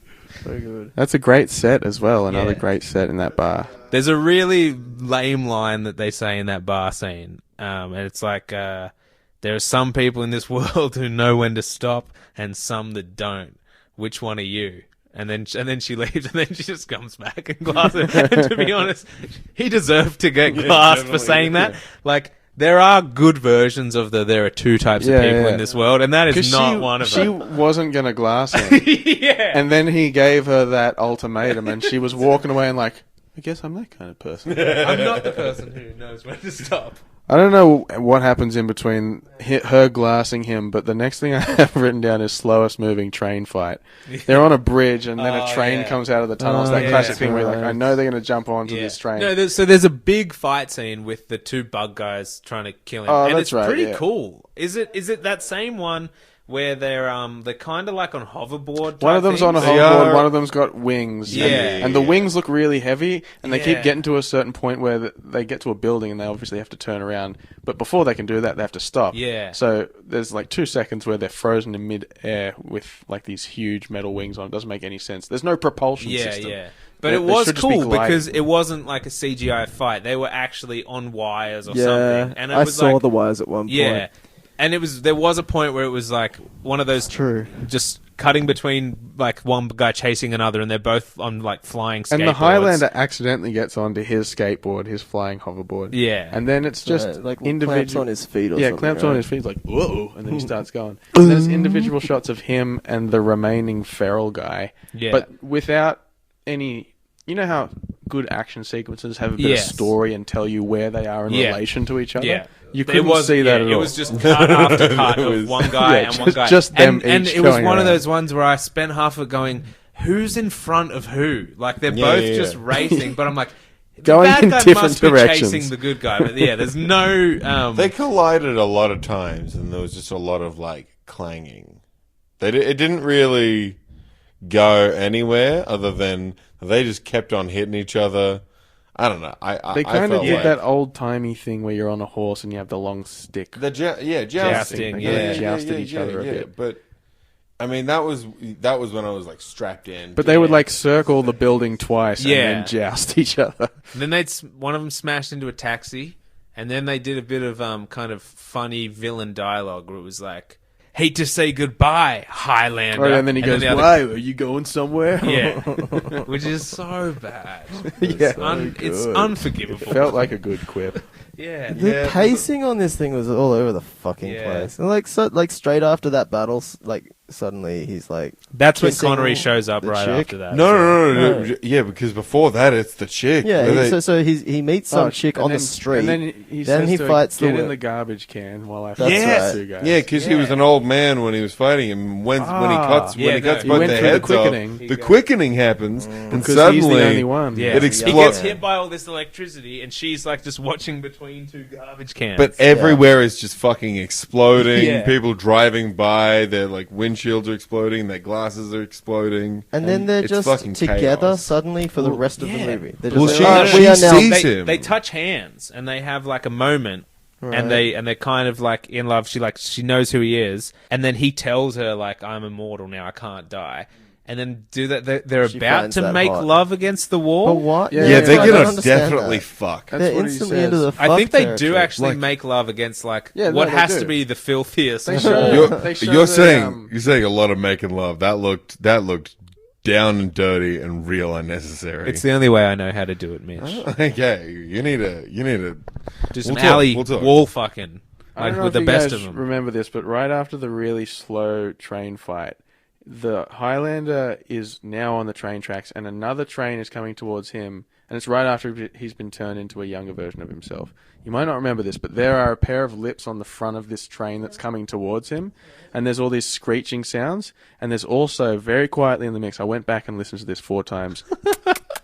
So good. That's a great set as well. Another Yeah. great set in that bar. There's a really lame line that they say in that bar scene, and it's like, there are some people in this world who know when to stop, and some that don't. Which one are you? And then she leaves, and then she just comes back and glasses. And to be honest, he deserved to get glassed for saying that. Like, there are good versions of there are two types of people in this world, and that is not one of she them. wasn't going to glass him. Yeah. And then he gave her that ultimatum, and she was walking away and like, I guess I'm that kind of person. I'm not the person who knows when to stop. I don't know what happens in between her glassing him, but the next thing I have written down is slowest moving train fight. They're on a bridge, and then a train comes out of the tunnel. It's that yeah. classic thing where you're like, I know they're going to jump onto Yeah. this train. No, there's a big fight scene with the two bug guys trying to kill him, Oh, and that's it's right, pretty yeah. cool. Is it that same one where they're kind of like on hoverboard. One of them's on a They hoverboard, are- one of them's got wings. Yeah. And the wings look really heavy, and they keep Yeah. getting to a certain point where they get to a building, and they obviously have to turn around. But before they can do that, they have to stop. Yeah. So there's like 2 seconds where they're frozen in mid-air with like these huge metal wings on. It doesn't make any sense. There's no propulsion system. Yeah. But They- it they was should just be cool gliding. because it wasn't like a CGI fight. They were actually on wires or Yeah, something. And it I was saw like, the wires at one point. Yeah. And there was a point where it was like one of those True. just cutting between like one guy chasing another, and they're both on like flying skateboards. And the Highlander accidentally gets onto his skateboard, his flying hoverboard. Yeah. And then it's just like individual clamps on his feet or Yeah, something. clamps right? on his feet, like, whoa, and then he starts going. And there's individual shots of him and the remaining feral guy. Yeah. But without any... You know how good action sequences have a bit Yes. of story and tell you where they are in Yeah. relation to each other? Yeah. You couldn't see that at all. It was just cut after cut It of was- one guy Yeah, and one guy. just them and each it was going one of around. those ones where I spent half of it going, who's in front of who? Like, they're Yeah, both yeah, just yeah. racing, but I'm like, Going the bad in guy different must be directions. chasing the good guy. But yeah, there's no... They collided a lot of times, and there was just a lot of like clanging. It didn't really go anywhere other than they just kept on hitting each other. I don't know. They kind of felt did like that old-timey thing where you're on a horse and you have the long stick. the jousting. Jousting, They jousted each other a bit. But I mean, that was when I was like strapped in. But they would like circle the building twice Yeah. and then joust each other. Then one of them smashed into a taxi, and then they did a bit of kind of funny villain dialogue where it was like, "Hate to say goodbye, Highlander," And then he goes, the other- "Why? Are you going somewhere?" Yeah, which is so bad. Yeah. It's Good. unforgivable. Felt like a good quip. Yeah, The pacing on this thing was all over the fucking Yeah. place. And like straight after that battle, like suddenly he's like, that's when kissing Connery shows up the right chick. after that. No. No. Yeah, because before that, it's the chick. yeah. Where So he meets some Oh, chick and on the then- street. And then he Then says he to her, fights the get in wi- the garbage can while I That's fight right. the two guys. yeah, because he was an old man when he was fighting him. When he cuts Yeah, when he cuts no, both he went their through the heads quickening. off, the quickening happens, and Because suddenly he's the only one. Yeah, It he explodes. gets hit by all this electricity, and she's like just watching between two garbage cans. But everywhere is just fucking exploding. Yeah. People driving by, their like windshields are exploding, their glasses are exploding. and then they're it's just fucking together chaos. suddenly for the rest of the yeah. movie. They're Well, just she- like, "Alright, she we are now sees him. they touch hands, and they have like a moment. Right. And they're kind of like in love. She knows who he is, and then he tells her like, "I'm immortal now. I can't die." And then they're She about finds to that make hot. love against the wall. But what? Yeah, Yeah, they're I don't gonna understand definitely that. fuck. That's They're what he instantly says. into the fuck I think they do territory. actually Like- make love against like Yeah, no, what they has do. to be the filthiest. They of show- all. You're, They show you're the, saying you're saying a lot of making love. That looked down and dirty and real unnecessary. It's the only way I know how to do it, Mitch. okay. You need to. Do some We'll talk, alley we'll talk. wall fucking I like don't know with if the you best guys of them. remember this, but right after the really slow train fight, the Highlander is now on the train tracks, and another train is coming towards him, and it's right after he's been turned into a younger version of himself. You might not remember this, but there are a pair of lips on the front of this train that's coming towards him, and there's all these screeching sounds, and there's also, very quietly in the mix, I went back and listened to this 4 times,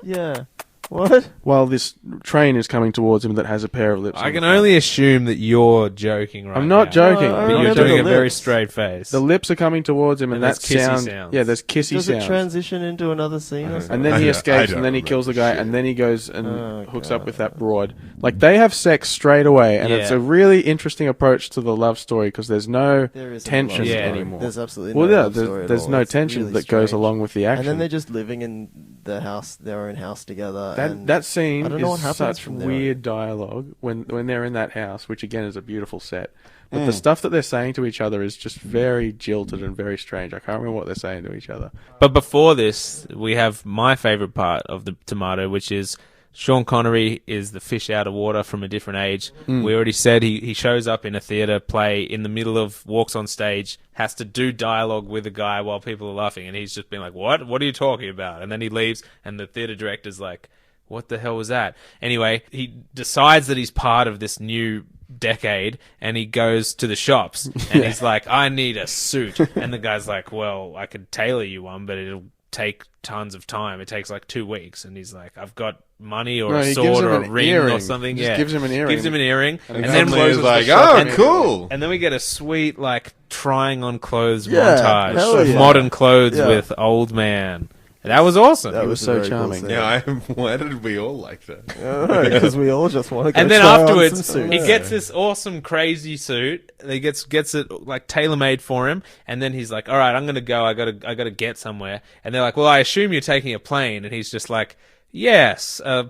Yeah. What? while this train is coming towards him that has a pair of lips I on can the front. only assume that you're joking right I'm not now. joking. No, I But you're remember doing the a very lips. straight face. The lips are coming towards him, and, And that there's kissy sound, sounds. yeah, there's kissy Does sounds. it transition into another scene or something? And then he I escapes, don't and then he kills the guy, remember and then he goes and Oh, hooks God. up with that broad. Like, they have sex straight away, and it's Yeah. a really interesting approach to the love story, because there's no There isn't a tension love story. anymore. There's absolutely Well, no yeah, love story at there's all. no It's tension really that goes strange. along with the action. And then they're just living in the house, their own house together. and that scene I don't know what is happens such from there. weird dialogue when they're in that house, which again is a beautiful set. But the stuff that they're saying to each other is just very jilted and very strange. I can't remember what they're saying to each other. But before this, we have my favourite part of the tomato, which is Sean Connery is the fish out of water from a different age. We already said he shows up in a theatre play in the middle of, walks on stage, has to do dialogue with a guy while people are laughing, and he's just been like, what? What are you talking about? And then he leaves, and the theatre director's like, what the hell was that? Anyway, he decides that he's part of this new decade, and he goes to the shops, and he's like, I need a suit. And the guy's like, well, I could tailor you one, but it'll take tons of time. It takes like 2 weeks. And he's like, I've got money or No, a he gives sword him or a an ring earring. or something. He just Yeah, gives him an earring. Gives him an earring. And And then then Suddenly closes he's the like, shop oh, and cool. and then we get a sweet like trying on clothes Yeah, montage hell of yeah. modern clothes Yeah. with old man. That was awesome. That was was so a very cool charming. scene. Yeah, why did we all like that? Because we all just want to go And then try on afterwards, some suits. he gets this awesome, crazy suit. He gets it like tailor made for him, and then he's like, "All right, I'm gonna go. I gotta get somewhere." And they're like, "Well, I assume you're taking a plane." And he's just like, "Yes, a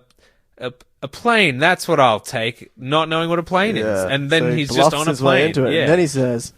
plane. That's what I'll take." Not knowing what a plane is, Yeah. and then So he he's just bluffs on a his way plane. into it. Yeah, And then he says,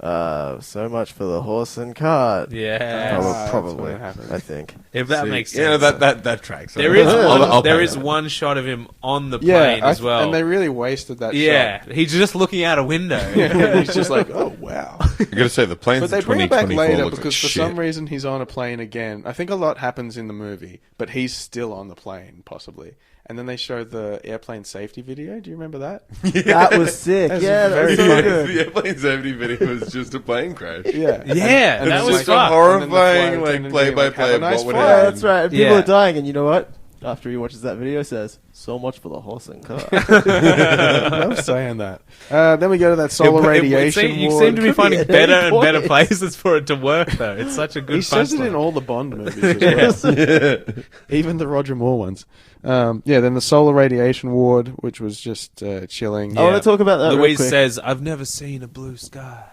so much for the horse and cart. yeah. That's Probably, when it happened. I think. If that See, makes sense. Yeah, that tracks. There is I'll there pay is that. one shot of him on the plane as well. And they really wasted that yeah, he's just looking out a window. shot. He's just like, oh, wow. I gotta say the planes. But they in bring it back 2024 later look like because for shit. some reason he's on a plane again. I think a lot happens in the movie, but he's still on the plane, possibly. And then they show the airplane safety video. Do you remember that? That was sick. That's Yeah, that was very so funny. good. The airplane safety video was just a plane crash. Yeah. Yeah, And that then, was just fun. a horrifying, and then the flight like attendant play being by like, play "Have of a nice what would flight." Yeah, happen. that's right. And people Yeah. are dying, and you know what? After he watches that video, says, so much for the horse and cart. I love saying that. Then we go to that solar radiation You ward. seem to be Could be finding at better any and better point. places for it to work, though. It's such a good He says it punchline. in all the Bond movies as well. Even the Roger Moore ones. Then the solar radiation ward, which was just chilling. I want to talk about that real Louise quick. says, "I've never seen a blue sky."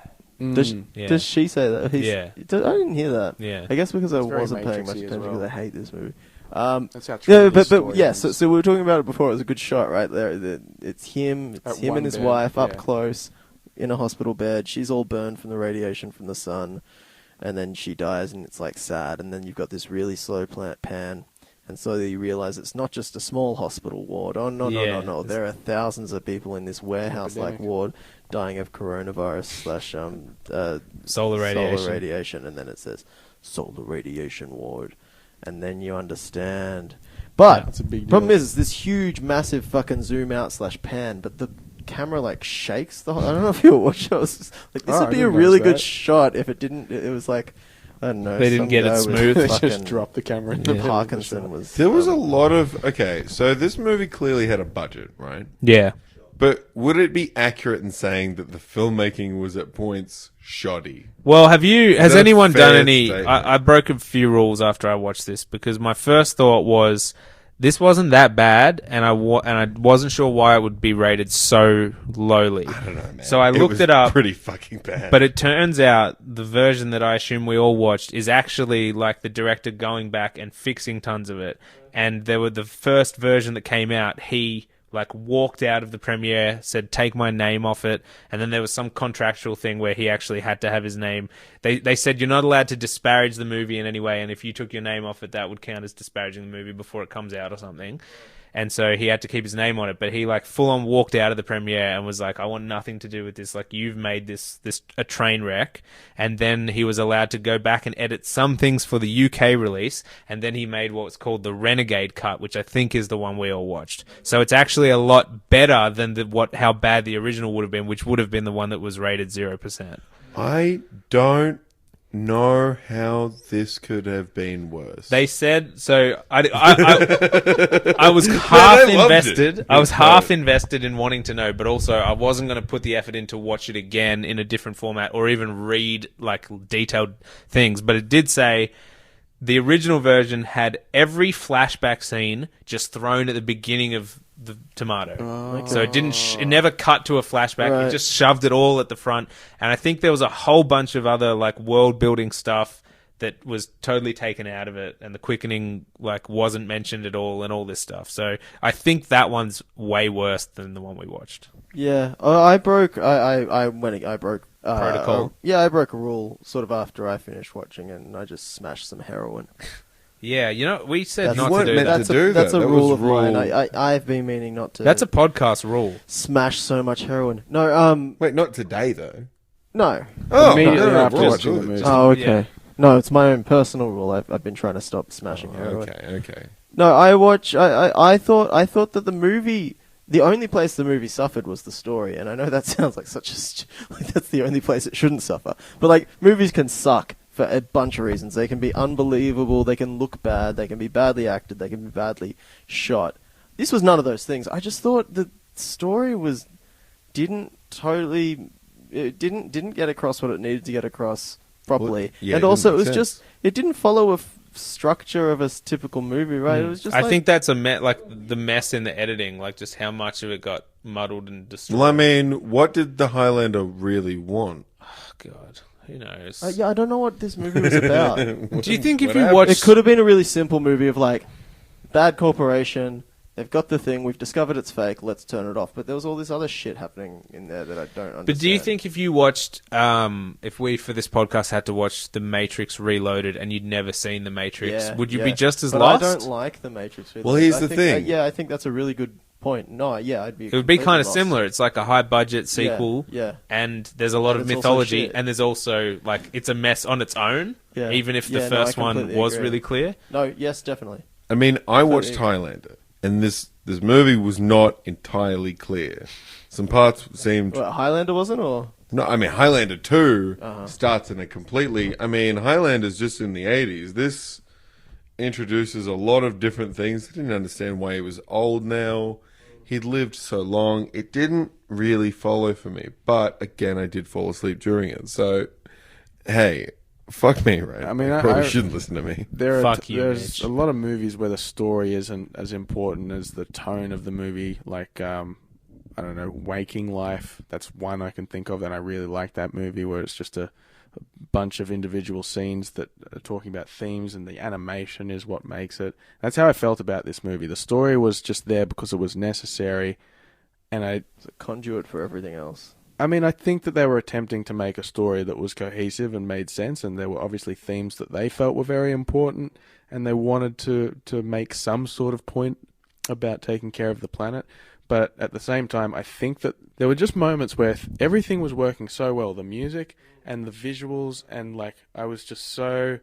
Does, Yeah. does she say that? Yeah. I didn't hear that. Yeah. I guess because I It's very wasn't paying much Matrixy as attention well. because I hate this movie. That's how true Yeah, his but story yeah. is. So we were talking about it before. It was a good shot, right there. It's him. It's At him one and his bed, wife up yeah. close in a hospital bed. She's all burned from the radiation from the sun, and then she dies, and it's like sad. And then you've got this really slow pan, and so you realize it's not just a small hospital ward. Oh no, Yeah. no! There are thousands of people in this warehouse-like Epidemic. ward dying of coronavirus / Solar radiation. solar radiation, and then it says solar radiation ward, and then you understand. But That's a big deal. problem is, it's this huge, massive fucking zoom out / pan, but the camera like shakes the whole. I don't know if you were watching. I was just, like, this Oh, would I be a didn't really notice good that. shot if it didn't. It was like, I don't know. They didn't some get it guy with smooth. They fucking just dropped the camera in the middle of the Parkinson shot. was. There was a lot of so this movie clearly had a budget, right? Yeah. But would it be accurate in saying that the filmmaking was at points shoddy? Well, has that a anyone done fair any... statement? I broke a few rules after I watched this because my first thought was this wasn't that bad, and I wasn't sure why it would be rated so lowly. I don't know, man. So I looked was it up. Pretty fucking bad. But it turns out the version that I assume we all watched is actually like the director going back and fixing tons of it. And there were the first version that came out, he like walked out of the premiere, said take my name off it, and then there was some contractual thing where he actually had to have his name. They said you're not allowed to disparage the movie in any way, and if you took your name off it, that would count as disparaging the movie before it comes out or something. And so he had to keep his name on it, but he like full on walked out of the premiere and was like, I want nothing to do with this. Like, you've made this a train wreck. And then he was allowed to go back and edit some things for the UK release. And then he made what was called the Renegade cut, which I think is the one we all watched. So it's actually a lot better than how bad the original would have been, which would have been the one that was rated 0%. I don't know how this could have been worse. They said so. I was half I loved invested. it. I was Yeah. half invested in wanting to know, but also I wasn't going to put the effort in to watch it again in a different format or even read like detailed things. But it did say the original version had every flashback scene just thrown at the beginning of the tomato. So it didn't. It never cut to a flashback. Right. It just shoved it all at the front. And I think there was a whole bunch of other like world building stuff that was totally taken out of it, and the quickening like wasn't mentioned at all, and all this stuff. So I think that one's way worse than the one we watched. Yeah, I broke. I broke Protocol? I broke a rule sort of after I finished watching it, and I just smashed some heroin. Yeah, you know, we said That's- not You to weren't do meant that. to do That's that. a That rule was of mine. rule- I've been meaning not to. That's a podcast rule. smash so much heroin. No, Wait, not today though. no. Oh, Immediately no, after just watching the good. movie. Oh, okay. Yeah. No, it's my own personal rule. I've been trying to stop smashing heroin. Okay. No, I thought that the movie, the only place the movie suffered was the story, and I know that sounds like like that's the only place it shouldn't suffer. But like, movies can suck for a bunch of reasons. They can be unbelievable, they can look bad, they can be badly acted, they can be badly shot. This was none of those things. I just thought the story didn't totally it didn't get across what it needed to get across properly. Well, yeah, and it also, didn't it was make just sense. it didn't follow a structure of a typical movie, right? It was just. I think that's like the mess in the editing, like just how much of it got muddled and destroyed. Well, I mean, what did the Highlander really want? Oh, God, who knows? yeah, I don't know what this movie was about. Do you think if What you happened? watch... It could have been a really simple movie of like, bad corporation. They've got the thing. We've discovered it's fake. Let's turn it off. But there was all this other shit happening in there that I don't understand. But do you think if you watched, if we for this podcast had to watch The Matrix Reloaded and you'd never seen The Matrix, would you be just as but lost? I don't like The Matrix. Reloaded. Well, here's I the think, thing. I think that's a really good point. No, yeah, I'd be. It would be kind of lost. similar. It's like a high budget sequel, Yeah. and there's a lot And of it's also mythology, shit. and there's also like it's a mess on its own. Yeah. Even if the Yeah, no, I first one completely was agree. really clear. No, yes, definitely. I mean, I watched Completely. Highlander, and this movie was not entirely clear. Some parts seemed... What, Highlander wasn't, or No, I mean, Highlander 2 Uh-huh. starts in a completely... I mean, Highlander's just in the 80s. This introduces a lot of different things. I didn't understand why he was old now. He'd lived so long. It didn't really follow for me. But, again, I did fall asleep during it. So, hey, fuck me, right? I mean, You I- probably I- shouldn't listen to me. Fuck you, there's Mitch. a lot of movies where the story isn't as important as the tone of the movie. Like, I don't know, Waking Life. That's one I can think of, and I really like that movie where it's just a bunch of individual scenes that are talking about themes, and the animation is what makes it. That's how I felt about this movie. The story was just there because it was necessary, and it's a conduit for everything else? I mean, I think that they were attempting to make a story that was cohesive and made sense, and there were obviously themes that they felt were very important, and they wanted to make some sort of point about taking care of the planet. But at the same time, I think that there were just moments where everything was working so well, the music and the visuals, and like I was just so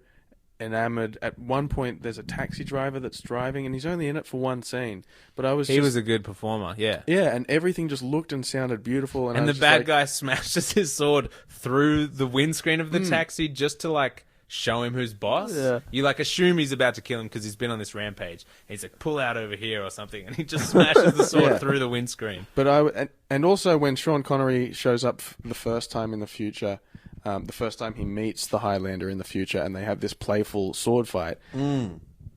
enamored. At one point, there's a taxi driver that's driving, and he's only in it for one scene. But He was a good performer, yeah. yeah, and everything just looked and sounded beautiful. And, I And the was just bad like, guy smashes his sword through the windscreen of the taxi just to like show him who's boss. Yeah. You like assume he's about to kill him because he's been on this rampage. He's like, pull out over here or something, and he just smashes the sword Yeah. through the windscreen. But and also when Sean Connery shows up the first time in the future, the first time he meets the Highlander in the future, and they have this playful sword fight.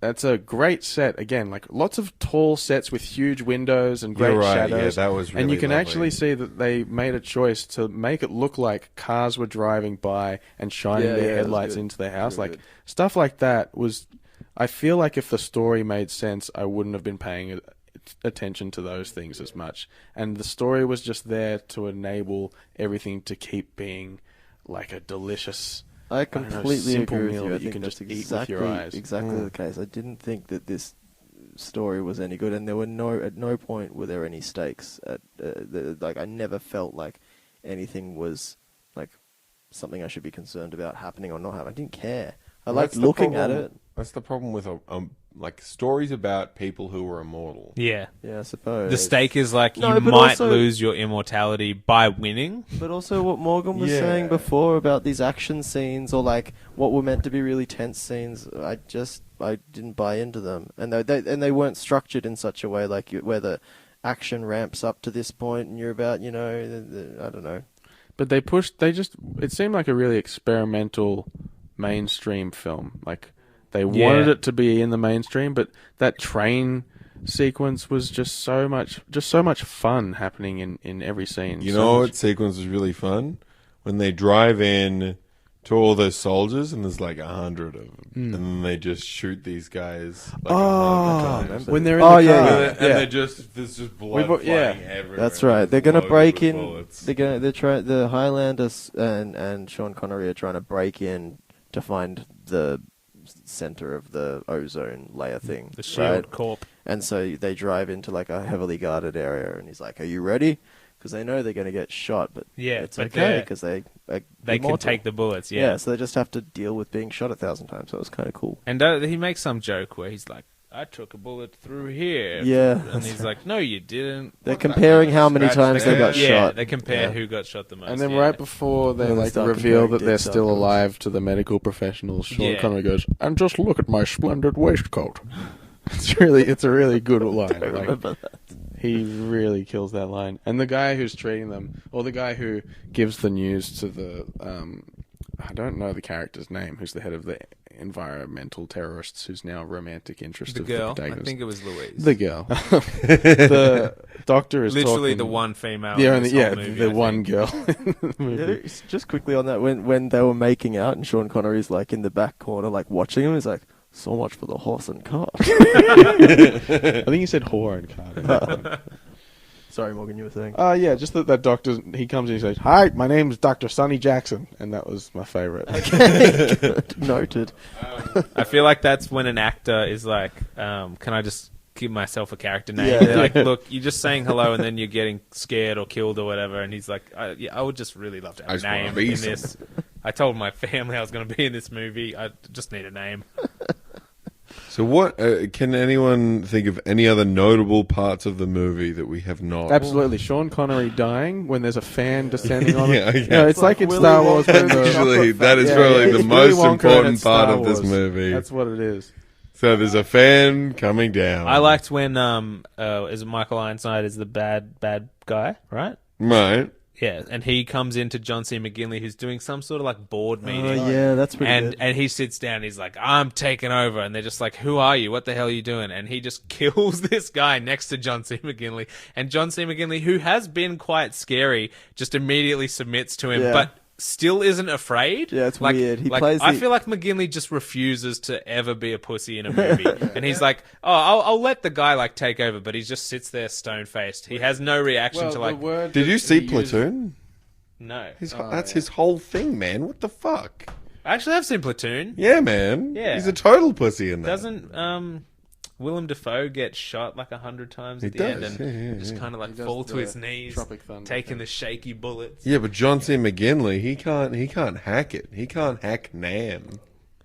That's a great set. Again, like lots of tall sets with huge windows and great You're right, shadows. yeah, that was and you really can lovely. actually see that they made a choice to make it look like cars were driving by and shining Yeah, their yeah, it was headlights good. into their house. Really Like good. stuff like that was. I feel like if the story made sense, I wouldn't have been paying attention to those things as much. And the story was just there to enable everything to keep being like a delicious. I don't know, completely simple agree with meal you. I that you think can that's just eat with exactly, your eyes. exactly the case. I didn't think that this story was any good, and there were at no point were there any stakes. Like I never felt like anything was like something I should be concerned about happening or not happening. I didn't care. I liked That's the looking at problem- it. That's the problem with like stories about people who are immortal. Yeah. Yeah, I suppose. The stake is like No, you but might also- lose your immortality by winning. But also what Morgan was Yeah. saying before about these action scenes or like what were meant to be really tense scenes, I didn't buy into them, and they weren't structured in such a way like where the action ramps up to this point and you're about I don't know. But it seemed like a really experimental mainstream film. Like they wanted it to be in the mainstream, but that train sequence was just so much fun happening in every scene. You So know much- what sequence was really fun? When they drive in to all those soldiers, and there's like 100 of them, and then they just shoot these guys. Like 100 times. when they're in Oh, the yeah, car. yeah. And they're there's just blood We've- yeah. flying everywhere. That's right. They're Just gonna loaded break with in. bullets. The Highlanders and Sean Connery are trying to break in to find the center of the ozone layer thing. The shield right? corp. And so they drive into like a heavily guarded area, and he's like, "Are you ready?" Because they know they're going to get shot, but Yeah, it's but okay they're- because they are They can immortal. take the bullets, Yeah, so they just have to deal with being shot 1,000 times. So it was kind of cool. And he makes some joke where he's like, I took a bullet through here. Yeah, And that's he's like, no, you didn't. They're comparing how many Scratch times they got yeah, shot. they compare Yeah. who got shot the most. And then yeah. right before they And they like start reveal comparing that they're dicks still afterwards. alive to the medical professionals, Sean Yeah. Connery goes, "And just look at my splendid waistcoat." It's a really good line. Like, Remember that. he really kills that line. And the guy who's treating them, or the guy who gives the news to the, I don't know the character's name, who's the head of the environmental terrorists, who's now romantic interest The of girl. the I protagonist. think it was Louise. The girl. The doctor is Literally talking, the one female. the in only, this whole movie, the I one think. girl in the movie. Yeah, just quickly on that, when they were making out and Sean Connery's like in the back corner, like watching him, he's like, so much for the horse and cart. I think he said whore and card. Sorry, Morgan, you were saying. Yeah, just that doctor, he comes and he says, "Hi, my name's Dr. Sonny Jackson," and that was my favourite. Okay, good. Noted. I feel like that's when an actor is like, can I just give myself a character name? Yeah. They're like, look, you're just saying hello and then you're getting scared or killed or whatever. And he's like, I would just really love to I have just a wanna name be in this. I told my family I was going to be in this movie. I just need a name. So what, can anyone think of any other notable parts of the movie that we have not? Absolutely, Sean Connery dying when there's a fan descending on him. Yeah, okay. You know, it's like in Willy Star Wars. Wonka When and the, Actually, that is Yeah, probably yeah, the it's Willy most Wonka and important it's part Star of this Wars. movie. That's what it is. So there's a fan coming down. I liked when, is it Michael Ironside is the bad guy, right? Right. Yeah, and he comes into John C. McGinley, who's doing some sort of like board meeting. Oh, yeah, that's pretty and good. and he sits down and he's like, I'm taking over. And they're just like, who are you? What the hell are you doing? And he just kills this guy next to John C. McGinley. And John C. McGinley, who has been quite scary, just immediately submits to him, Yeah. but still isn't afraid. Yeah, it's like, weird. He like, plays I the- feel like McGinley just refuses to ever be a pussy in a movie. And he's like, oh, I'll let the guy like take over, but he just sits there stone-faced. He has no reaction to like, Did you see Platoon? no. That's his whole thing, man. What the fuck? Actually, I've seen Platoon. Yeah, man. Yeah. He's a total pussy in that. Doesn't Willem Dafoe get shot like 100 times at He the end does, and yeah, just yeah. kind of like does fall to the his knees, Tropic Thunder taking thing. the shaky bullets? Yeah, but John C. McGinley, he can't hack it. He can't hack Nam.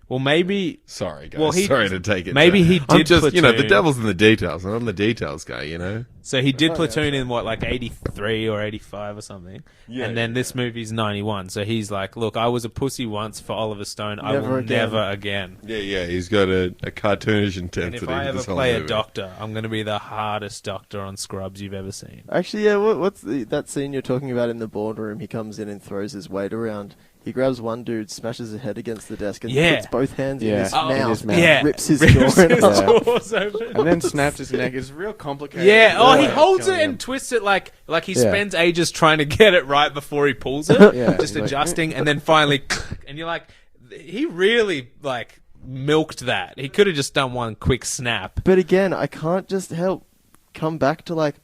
Well, maybe. Sorry, guys. Well, he- Sorry to take it. maybe he I'm did just, the Platoon. devil's in the details, and I'm the details guy, you know? So he did Platoon in what, like 83 or 85 or something, Yeah, and then this movie's 91. So he's like, "Look, I was a pussy once for Oliver Stone. I will never again." Yeah, he's got a cartoonish And intensity. if I to ever this whole play a movie. doctor, I'm going to be the hardest doctor on Scrubs you've ever seen. Actually, yeah, what's that scene you're talking about in the boardroom? He comes in and throws his weight around. He grabs one dude, smashes his head against the desk, and Yeah. puts both hands in Yeah. his Oh, in mouth, his mouth. Yeah, rips his Rips jaw his in half. jaws open. And then snaps his neck. It's real complicated. Yeah. Oh, he Yeah. holds it Killing and him. twists it like he Yeah. spends ages trying to get it right before he pulls it. Yeah, Just he's like, adjusting, and then finally, and you're like, he really like milked that. He could have just done one quick snap. But again, I can't just help come back to like,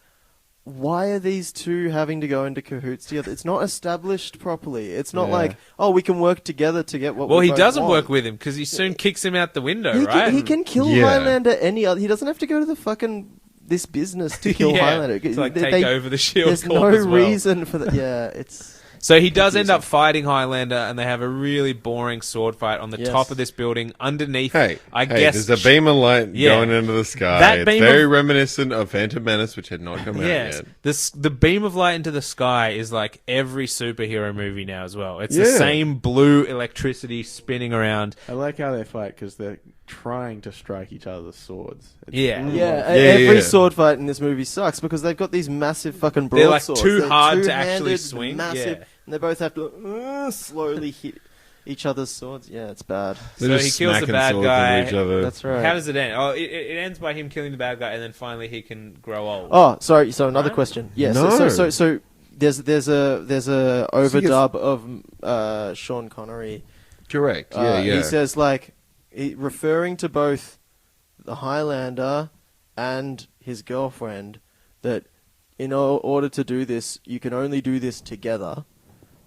why are these two having to go into cahoots together? It's not established properly. It's not Yeah. like, oh, we can work together to get what Well, we he both doesn't want. work with him because he soon kicks him out the window, He right? can, he can kill Yeah. Highlander any other. He doesn't have to go to the fucking this business to kill Yeah, Highlander. to, like, They- take over the Shield There's Corp no as well. reason for that. Yeah, it's So he does end confusing. up fighting Highlander, and they have a really boring sword fight on the Yes. top of this building. Underneath, Hey, I guess there's a beam of light Yeah. going into the sky. That It's beam very of- reminiscent of Phantom Menace, which had not come out Yes, yet. the beam of light into the sky is like every superhero movie now as well. It's the Yeah. same blue electricity spinning around. I like how they fight because they're trying to strike each other's swords. It's Yeah. really yeah. like- Every yeah. sword fight in this movie sucks because they've got these massive fucking They're, like, broadswords. too They're hard to two-handed, actually swing, massive, yeah. and they both have to slowly hit each other's swords. Yeah, it's bad. They're So just he kills the smacking bad swords guy. into each other. That's right. How does it end? Oh, it ends by him killing the bad guy, and then finally he can grow old. Oh, sorry. So another Right? question. Yeah. No. So there's a overdub of Sean Connery. Correct. Yeah. He says referring to both the Highlander and his girlfriend that in order to do this, you can only do this together.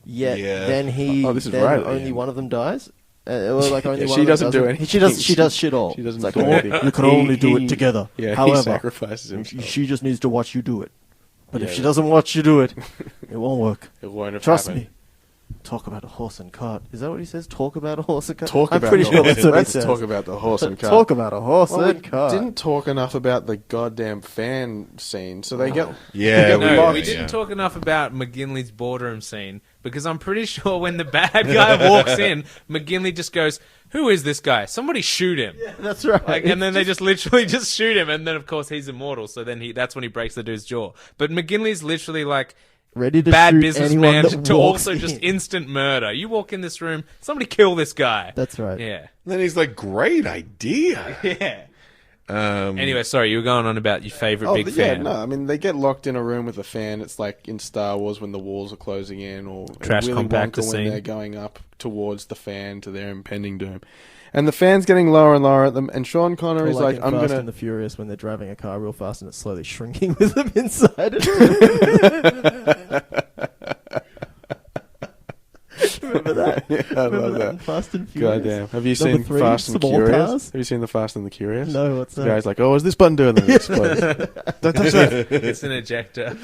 Yet Yeah. then this is then right at the only end. one of them dies. Well, like only Yeah, one she of them doesn't do anything. She does shit all. She doesn't It's like, do "Oh, anything. you can He- only do he- it together. Yeah, However, he sacrifices himself. she just needs to watch you do it. But if Yeah. she doesn't watch you do it, it won't work. It won't have Trust happened. me. Talk about a horse and cart. Is that what he says? Talk about a horse and cart. Talk I'm about pretty the sure horse. that's what he Let's says. talk about the horse and cart. Talk about a horse Well, we and cart. didn't talk enough about the goddamn fan scene, so they get Yeah. No, we- we yeah. didn't talk enough about McGinley's boardroom scene because I'm pretty sure when the bad guy walks in, McGinley just goes, "Who is this guy? Somebody shoot him!" Yeah, that's right. Like, and then they just literally just shoot him, and then of course he's immortal. So then that's when he breaks the dude's jaw. But McGinley's literally like ready to bad shoot businessman anyone that to walks also just in. instant murder. You walk in this room, somebody kill this guy. That's right. Yeah. Then he's like, great idea. Yeah. Um, Anyway, sorry, you were going on about your favorite big fan. No, I mean they get locked in a room with a fan. It's like in Star Wars when the walls are closing in, or Trash in Willy compactor Wonka when scene. they're going up towards the fan to their impending doom. And the fan's getting lower and lower at them, and Sean Or Connery's like like, in I'm Fast gonna. and the Furious when they're driving a car real fast and it's slowly shrinking with them inside it. Remember that? Yeah, I Remember love that that. in Fast and Furious? Goddamn. Have you Number seen 3, Fast and small Curious? cars? Have you seen the Fast and the Curious? No, what's The that? guy's like, oh, is this button doing? And then it explodes. Don't touch that. It's an ejector.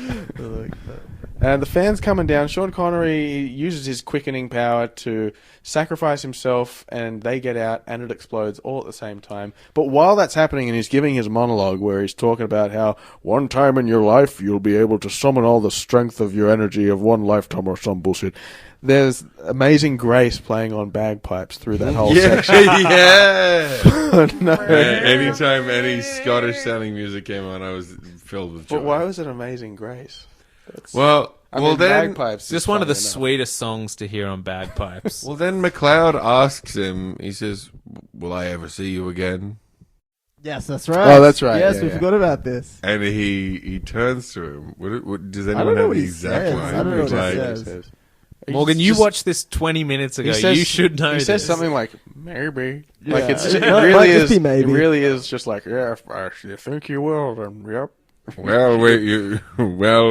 And the fan's coming down. Sean Connery uses his quickening power to sacrifice himself, and they get out, and it explodes all at the same time. But while that's happening, and he's giving his monologue where he's talking about how one time in your life you'll be able to summon all the strength of your energy of one lifetime or some bullshit, there's Amazing Grace playing on bagpipes through that whole section. yeah. No. Anytime any Scottish sounding music came on, I was filled with joy. But why was it Amazing Grace? Well, I mean, then, bagpipes. It's just is one of the funny enough. sweetest songs to hear on bagpipes. well, then McLeod asks him. He says, "Will I ever see you again?" Yes, that's right. Oh, that's right. Yes, Yeah, we yeah. forgot about this. And he turns to him. Does I don't anyone know have what the he exact says. line? I don't know what he Like, says. Morgan, He's you just- watched this 20 minutes ago. he says- You should know He this. says something like maybe. Yeah. Like it Might really just is. be maybe. It really is just like yeah. If I think you will, then yep. Well,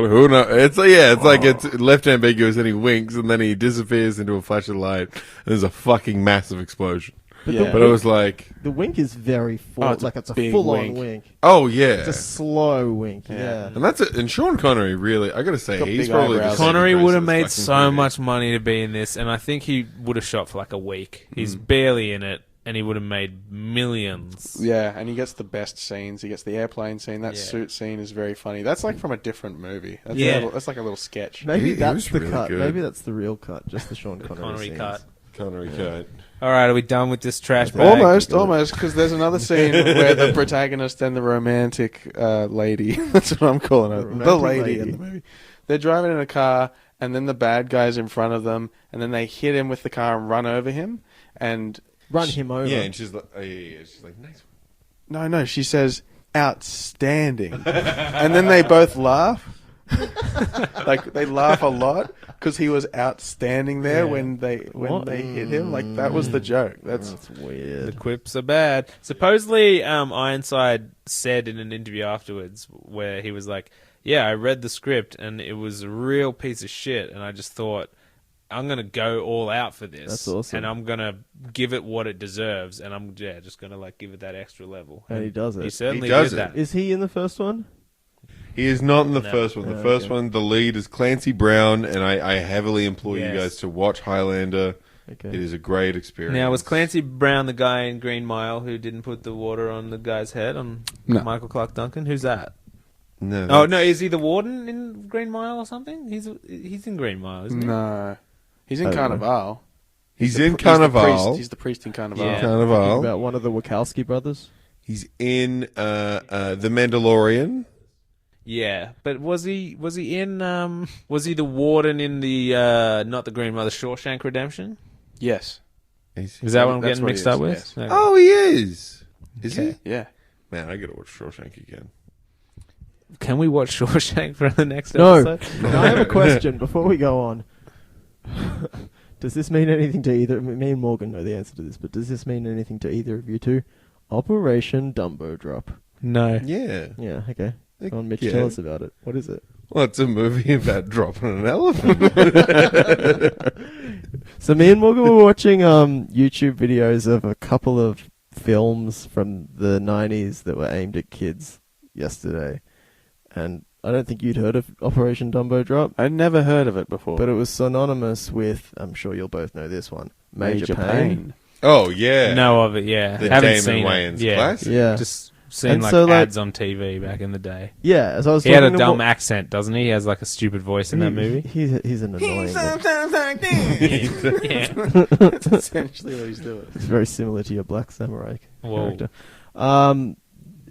who knows? It's like it's left ambiguous, and he winks, and then he disappears into a flash of light. And there's a fucking massive explosion. But Yeah. the, But it was like, the wink is very full. Oh, it's a like it's a big full-on wink. wink. oh yeah, It's a slow wink. Yeah. and that's it. And Sean Connery, really, I gotta say, Got he's big probably the eyebrows. saving Connery grace would of have this made fucking so movie. much money to be in this, and I think he would have shot for like a week. He's barely in it, and he would have made millions. Yeah, and he gets the best scenes. He gets the airplane scene. That Yeah. suit scene is very funny. That's like from a different movie. That's Yeah. that's like a little sketch. Maybe He that's was the really cut. good. Maybe that's the real cut. Just the Sean Connery, Connery scenes. cut. Connery cut. All right, are we done with this trash bag? Almost, because there's another scene where the protagonist and the romantic lady, that's what I'm calling her, the Romantic lady lady. in the movie, they're driving in a car, and then the bad guy's in front of them, and then they hit him with the car and run over him, and Run him over. Yeah, and she's like, she's like, nice one. no, she says, outstanding, and then they both laugh. Like they laugh a lot because he was outstanding there when they What? hit him. Like that was the joke. That's The weird. quips are bad. Supposedly, Ironside said in an interview afterwards where he was like, "Yeah, I read the script and it was a real piece of shit, and I just thought I'm gonna go all out for this. That's awesome. and I'm gonna give it what it deserves, and I'm just gonna like give it that extra level." And he does it. He certainly He does did that. Is he in the first one? He is not in the No. first one. The Oh, first okay. one, the lead is Clancy Brown, and I heavily implore Yes. you guys to watch Highlander. Okay. It is a great experience. Now, was Clancy Brown the guy in Green Mile who didn't put the water on the guy's head on No. Michael Clark Duncan? Who's that? No. Oh no, is he the warden in Green Mile or something? He's in Green Mile, isn't he? no. He's in I don't know. Carnival. He's the in pr- he's the Carnival. priest. He's the priest in Carnival. Yeah. Carnival. About one of the Wachowski brothers. He's in The Mandalorian. Yeah, but was he in was he the warden in the not the Green Mile, the Shawshank Redemption? Yes. Is that what I'm That's getting what he mixed is, up with? yes. Okay. Oh, he is. Is Okay. Yeah. he? Man, I gotta watch Shawshank again. Can we watch Shawshank for the next No. episode? Now, I have a question before we go on. Does this mean anything to either? Me and Morgan know the answer to this, but does this mean anything to either of you two? Operation Dumbo Drop. No. Yeah. Yeah. Okay. Go on, Mitch. Yeah. Tell us about it. What is it? Well, it's a movie about dropping an elephant. So me and Morgan were watching YouTube videos of a couple of films from the 90s that were aimed at kids yesterday. And I don't think you'd heard of Operation Dumbo Drop, I'd never heard of it before. but it was synonymous with, I'm sure you'll both know this one, Major Payne. Oh, yeah. Know of it, yeah. The Haven't Damon seen Wayans it. Yeah. classic. Yeah. Just seen And like so, like- ads on TV back in the day. Yeah, as I was He had a talking to dumb Mo- accent, doesn't he? He has like a stupid voice in that movie. He's an annoying. Yeah. That's essentially what he's doing. It's very similar to your Black Samurai Whoa. character.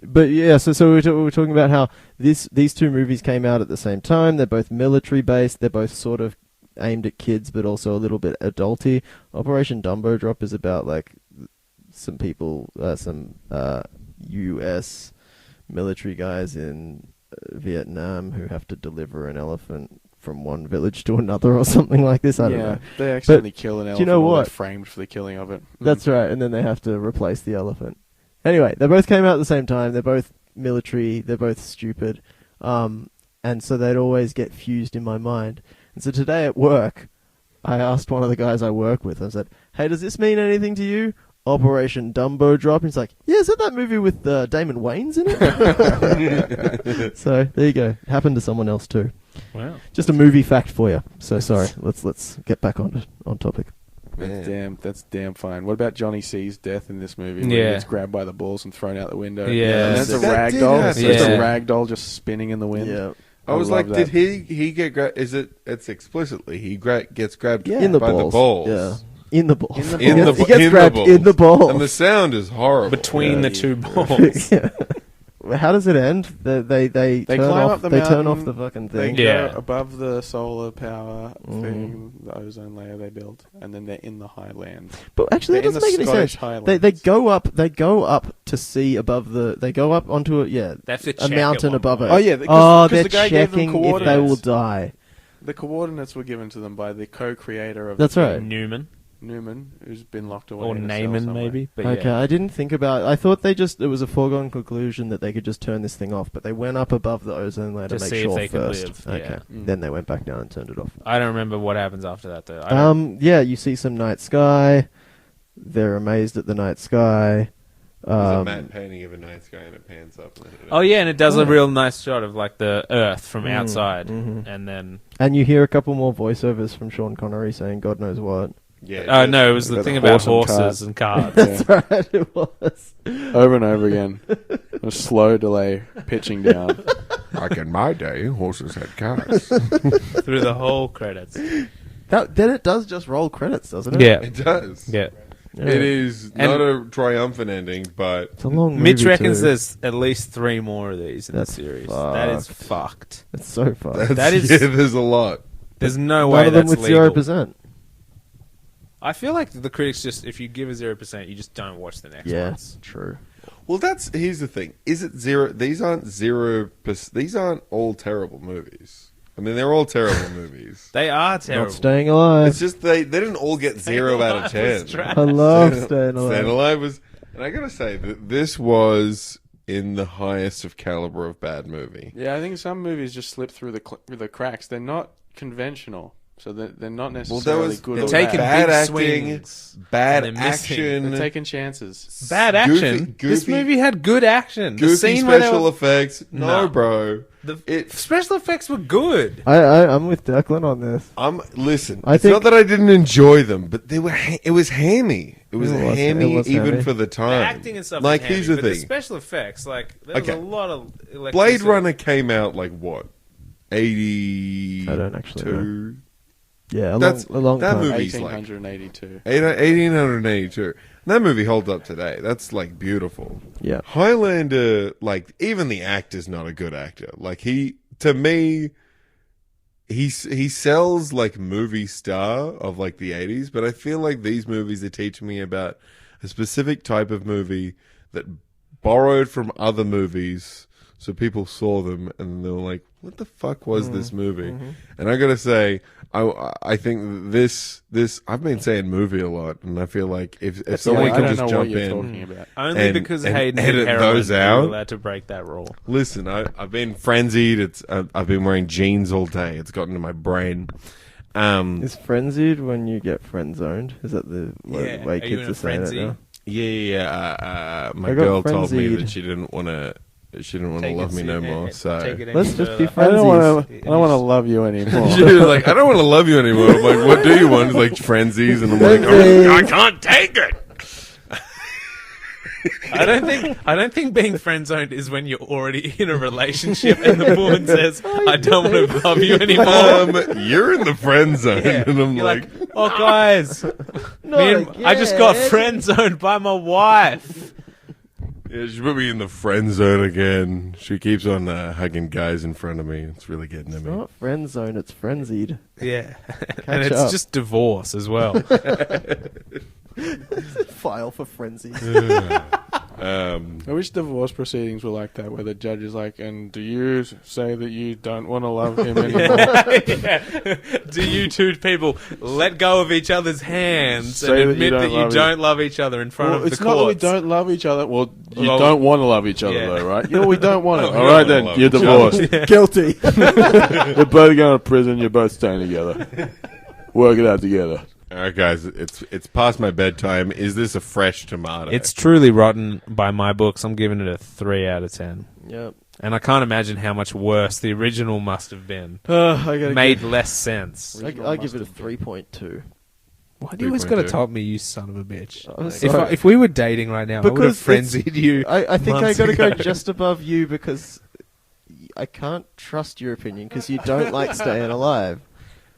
But yeah, so we were talking about how these two movies came out at the same time. They're both military based. They're both sort of aimed at kids, but also a little bit adulty. Operation Dumbo Drop is about like some people, some U.S. military guys in Vietnam who have to deliver an elephant from one village to another or something like this. I don't know. They accidentally kill an elephant. you know or they're what? framed for the killing of it. That's right, and then they have to replace the elephant. Anyway, they both came out at the same time. They're both military. They're both stupid. And so they'd always get fused in my mind. And so today at work, I asked one of the guys I work with, I said, hey, does this mean anything to you? Operation Dumbo Drop. And he's like, yeah, is that movie with Damon Wayans in it? So there you go. It happened to someone else too. Wow. Just a movie fact for you. So sorry. Let's get back on topic. That's damn fine. What about Johnny C's death in this movie? Where Yeah. he gets grabbed by the balls and thrown out the window. Yeah. And that's a That rag did doll. happen. It's just Yeah. a rag doll just spinning in the wind. Yeah. I was love like, that. did he get grabbed? It's explicitly he gets grabbed In the by balls. the balls. Yeah. In the balls. In the In the He gets in grabbed the balls. in the balls. And the sound is horrible. Between Yeah. the two balls. Yeah. How does it end? They turn climb off. up the They turn mountain, off the fucking They thing. go Yeah. above the solar power Mhm. thing, the ozone layer they built, and then they're in the Highlands. But actually, it They're in doesn't make the any Scottish sense. Highlands. They go up. They go up to see above the. They go up onto They have to a check mountain at one above it. point. Oh, yeah, because- Oh, 'cause they're the guy gave them checking if they coordinates. will die. The coordinates were given to them by the co-creator of That's the right. thing, Newman. Newman, who's been locked away. Or in a cell Naaman, somewhere. maybe. But Okay, yeah. I didn't think about. I thought it was a foregone conclusion that they could just turn this thing off, but they went up above the ozone layer to To make see if sure they could first. live, Okay, yeah. Mm. then they went back down and turned it off. I don't remember what happens after that, though. I don't- Yeah, you see some night sky. They're amazed at the night sky. There's a matte painting of a night sky and it pans up. And Oh, yeah, and it does Oh. a real nice shot of, like, the Earth from Mm, outside. mhm. And then... And you hear a couple more voiceovers from Sean Connery saying God knows what. yeah. no, it was the About thing the about horse and horses and cards. Yeah. Right, it was. Over and over again. A slow delay, pitching down. Like in my day, horses had cars. Through the whole credits. Then it does just roll credits, doesn't it? Yeah. It does. Yeah. Yeah. It is And- not a triumphant ending, but It's a long movie. Mitch reckons too. there's at least 3 more of these in That's the series. That is fucked. fucked. It's so far. that is- yeah, there's a lot. There's no None way of them that's with legal. 0%. I feel like the critics just, if you give a 0%, you just don't watch the next Yeah, ones. true. Well, here's the thing. Is it zero? These aren't 0%. These aren't all terrible movies. I mean, they're all terrible movies. They are terrible. Not Staying Alive. It's just they didn't all get 0 out of 10. trash. I love Staying Staying Alive. Alive was, and I gotta say that this was in the highest of caliber of bad movie. Yeah, I think some movies just slip through the cracks. They're not conventional, so they're not necessarily good They're or taking bad. bad big acting, swings. bad and they're missing. action, They're taking chances. Bad action. This goofy- movie had good action. The goofy scene where they special were- effects. No, No. bro. The special effects were good. I'm with Declan on this. Listen. I It's think- not that I didn't enjoy them, but they were. It was hammy. It was It was- hammy, it was even hammy. for the The time. acting and stuff. Like, was here's heavy, the but thing. The special effects, like there was Okay. a lot of Blade electricity. Runner came out like what? 82. I don't actually know. Yeah, That's- a long that time. movie- Movies like- 1882. 1882. And that movie holds up today. That's like beautiful. Yeah. Highlander, like even the actor's not a good actor. Like to me, he sells like movie star of like the 80s, but I feel like these movies are teaching me about a specific type of movie that borrowed from other movies. So people saw them and they were like, "What the fuck was this movie?" And I gotta say, I think this I've been saying movie a lot, and I feel like if someone I can don't just know jump what you're in, talking about. Only and- because and Hayden edit did heroin, those we were out. allowed to break that rule. listen, I've been frenzied. I've been wearing jeans all day. It's gotten to my brain. Is frenzied when you get friend zoned? Is that the way Are you kids in a are saying it frenzy? now? Yeah. My I got girl told me frenzied. that she didn't want to. She didn't want to Take love it me no se- more. take So it any Let's just be further. I don't want Frenzies. to. I don't want to love you anymore. she was like, "I don't want to love you anymore." I'm like, "What do you want?" It's like frenzies, and I'm like, Frenzies. "I can't take it." I don't think being friend zoned is when you're already in a relationship and the woman says, "I don't want to love you anymore." You're in the friend zone, Yeah. and I'm You're like, "Oh, guys, I just got friend zoned by my wife." yeah, she put me in the friend zone again. She keeps on hugging guys in front of me. It's really getting to It's me. not friend zone, it's frenzied. Yeah, and Catch it's up. just divorce as well. File for frenzy. I wish divorce proceedings were like that, where the judge is like, and do you say that you don't want to love him anymore? Yeah. Do you two people let go of each other's hands Say and that you admit don't that you love don't love each other in front Well, of the it's not that we courts? don't love each other. Well, you Well, don't want to love each other, yeah. though, right? You know, we don't want it. We All don't right, wanna then. love You're each divorced. Guilty. You're both going to prison. You're both staying together. Work it out together. All right, guys, it's past my bedtime. Is this a fresh tomato? It's truly rotten by my books. I'm giving it a 3 out of 10. Yep. And I can't imagine how much worse the original must have been. I gotta Made less sense. I give it a 3.2. Why do you always got to 3.2. top me, you son of a bitch? I'm If, sorry. if we were dating right now, I would have Because frenzied you. I think I months gotta go ago. just above you because I can't trust your opinion because you don't like Staying Alive.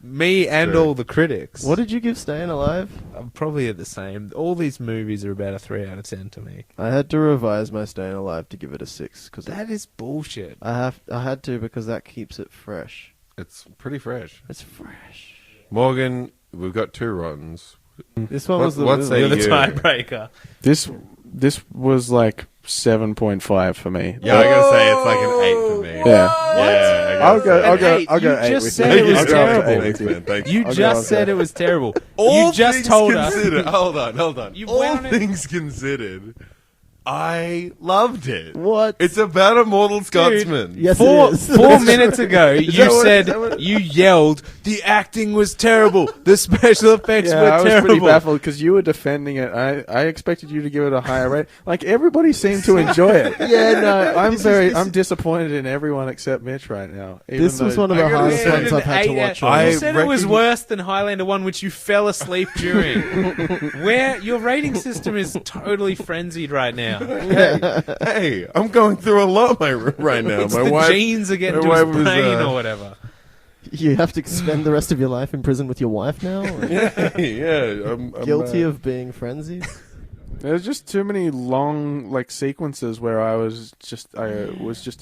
Me and Sure. all the critics. What did you give Staying Alive? I'm probably at the same. All these movies are about a 3 out of 10 to me. I had to revise my Staying Alive to give it a 6 because That is bullshit. I had to because that keeps it fresh. It's pretty fresh. It's fresh. Morgan, we've got 2 rottens. This one What- was the what's winner. You're the you- tiebreaker. This was like 7.5 for me. Yeah, I'm gonna say it's like an 8 for me. Yeah. Yeah, I'll go. An I'll go. eight. I'll go You 8 just with said you. it was I'll go up to terrible. 8 Thanks, with you. man. Thanks. You I'll go, just I'll said go. it was terrible. All You just things told us. considered. Hold on. You All went on it- things considered, I loved it. What? It's about a mortal Scotsman. Yes, Four, it is. 4 minutes ago, you that what- said is that what- you yelled the acting was terrible, the special effects Yeah, were I was pretty terrible. baffled because you were defending it. I expected you to give it a higher rate. Like everybody seemed to enjoy it. Yeah, no. I'm disappointed in everyone except Mitch right now. even This was though- one of the I gotta hardest say, ones I've had to Eight watch. out- all I You said it was reckon- worse than Highlander 1, which you fell asleep during. Where your rating system is totally frenzied right now. Hey, I'm going through a lot right now. It's My the wife, genes are getting to my his wife was, brain or whatever. You have to spend the rest of your life in prison with your wife now? Or yeah, I'm guilty of being frenzied? There's just too many long like sequences where I was just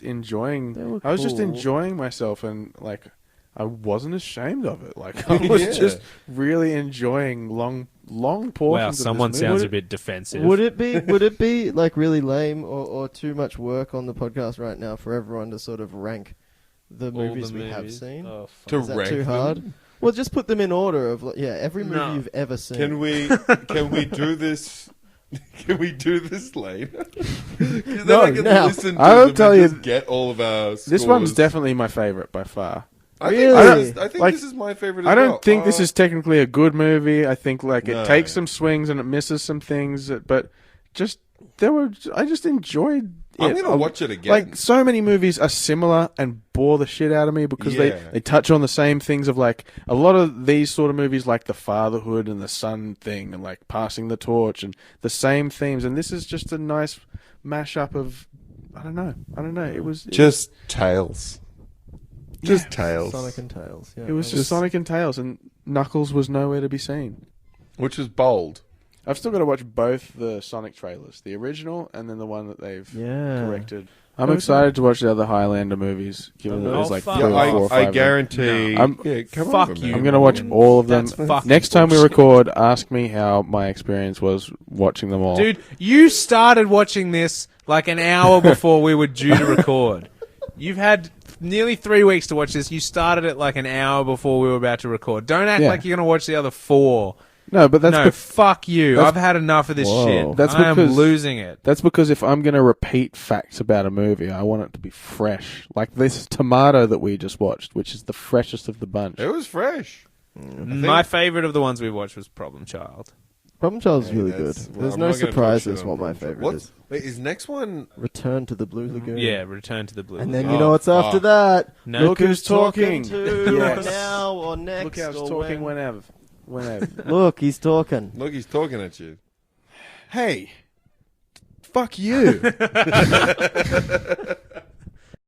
enjoying. They were I was just cool. enjoying myself and like I wasn't ashamed of it. Like I was Yeah. just really enjoying long portions. Wow, of this someone movie. sounds a bit defensive. Would it be like really lame or too much work on the podcast right now for everyone to sort of rank the All movies the we have movies? seen? Oh, fuck. To Is that rank too them? hard? Well, just put them in order of like, every movie No. you've ever seen. Can we do this? Can we do this later? 'Cause then No, I can now. listen to I'll them tell and you- just get all of our scores. This one's definitely my favorite by far. Really? I think Like, this is my favorite. I as don't well. think this is technically a good movie. I think like No. it takes some swings and it misses some things, but I just enjoyed it. I'm gonna watch it again. Like so many movies are similar and bore the shit out of me because Yeah. they touch on the same things of like a lot of these sort of movies like the fatherhood and the son thing and like passing the torch and the same themes, and this is just a nice mashup of I don't know. It was just Tails. Just Tails. Sonic and Tails. Yeah, it was just Sonic and Tails, and Knuckles was nowhere to be seen. Which is bold. I've still got to watch both the Sonic trailers, the original and then the one that they've corrected. I'm Okay. excited to watch the other Highlander movies, given that Oh, there's like fuck. 3 or Yeah, 4 or 5 I of them. guarantee. No. Yeah, come Fuck over, you. man. I'm going to watch all of them. That's fucking Next time we bullshit. record, ask me how my experience was watching them all. Dude, you started watching this like an hour before we were due to record. You've had nearly 3 weeks to watch this. You started it like an hour before we were about to record. Don't act Yeah. like you're going to watch the other 4. No, but that's No, fuck you. that's- I've had enough of this Whoa. shit. That's I am because- losing it. that's because if I'm going to repeat facts about a movie, I want it to be fresh. Like this tomato that we just watched, which is the freshest of the bunch. It was fresh. My favorite of the ones we watched was Problem Child. Problem Child is really good. That's- well, There's I'm no not gonna surprise push it as on what my Problem Child. favorite What's- is. Wait, is next one? Return to the Blue Lagoon. Yeah, Return to the Blue. And then Lagoon. you know what's after fuck. that? No. Look who's talking. to Yes. now or next. Look how he's or talking when. whenever. Look, he's talking. Look, he's talking at you. Hey, fuck you.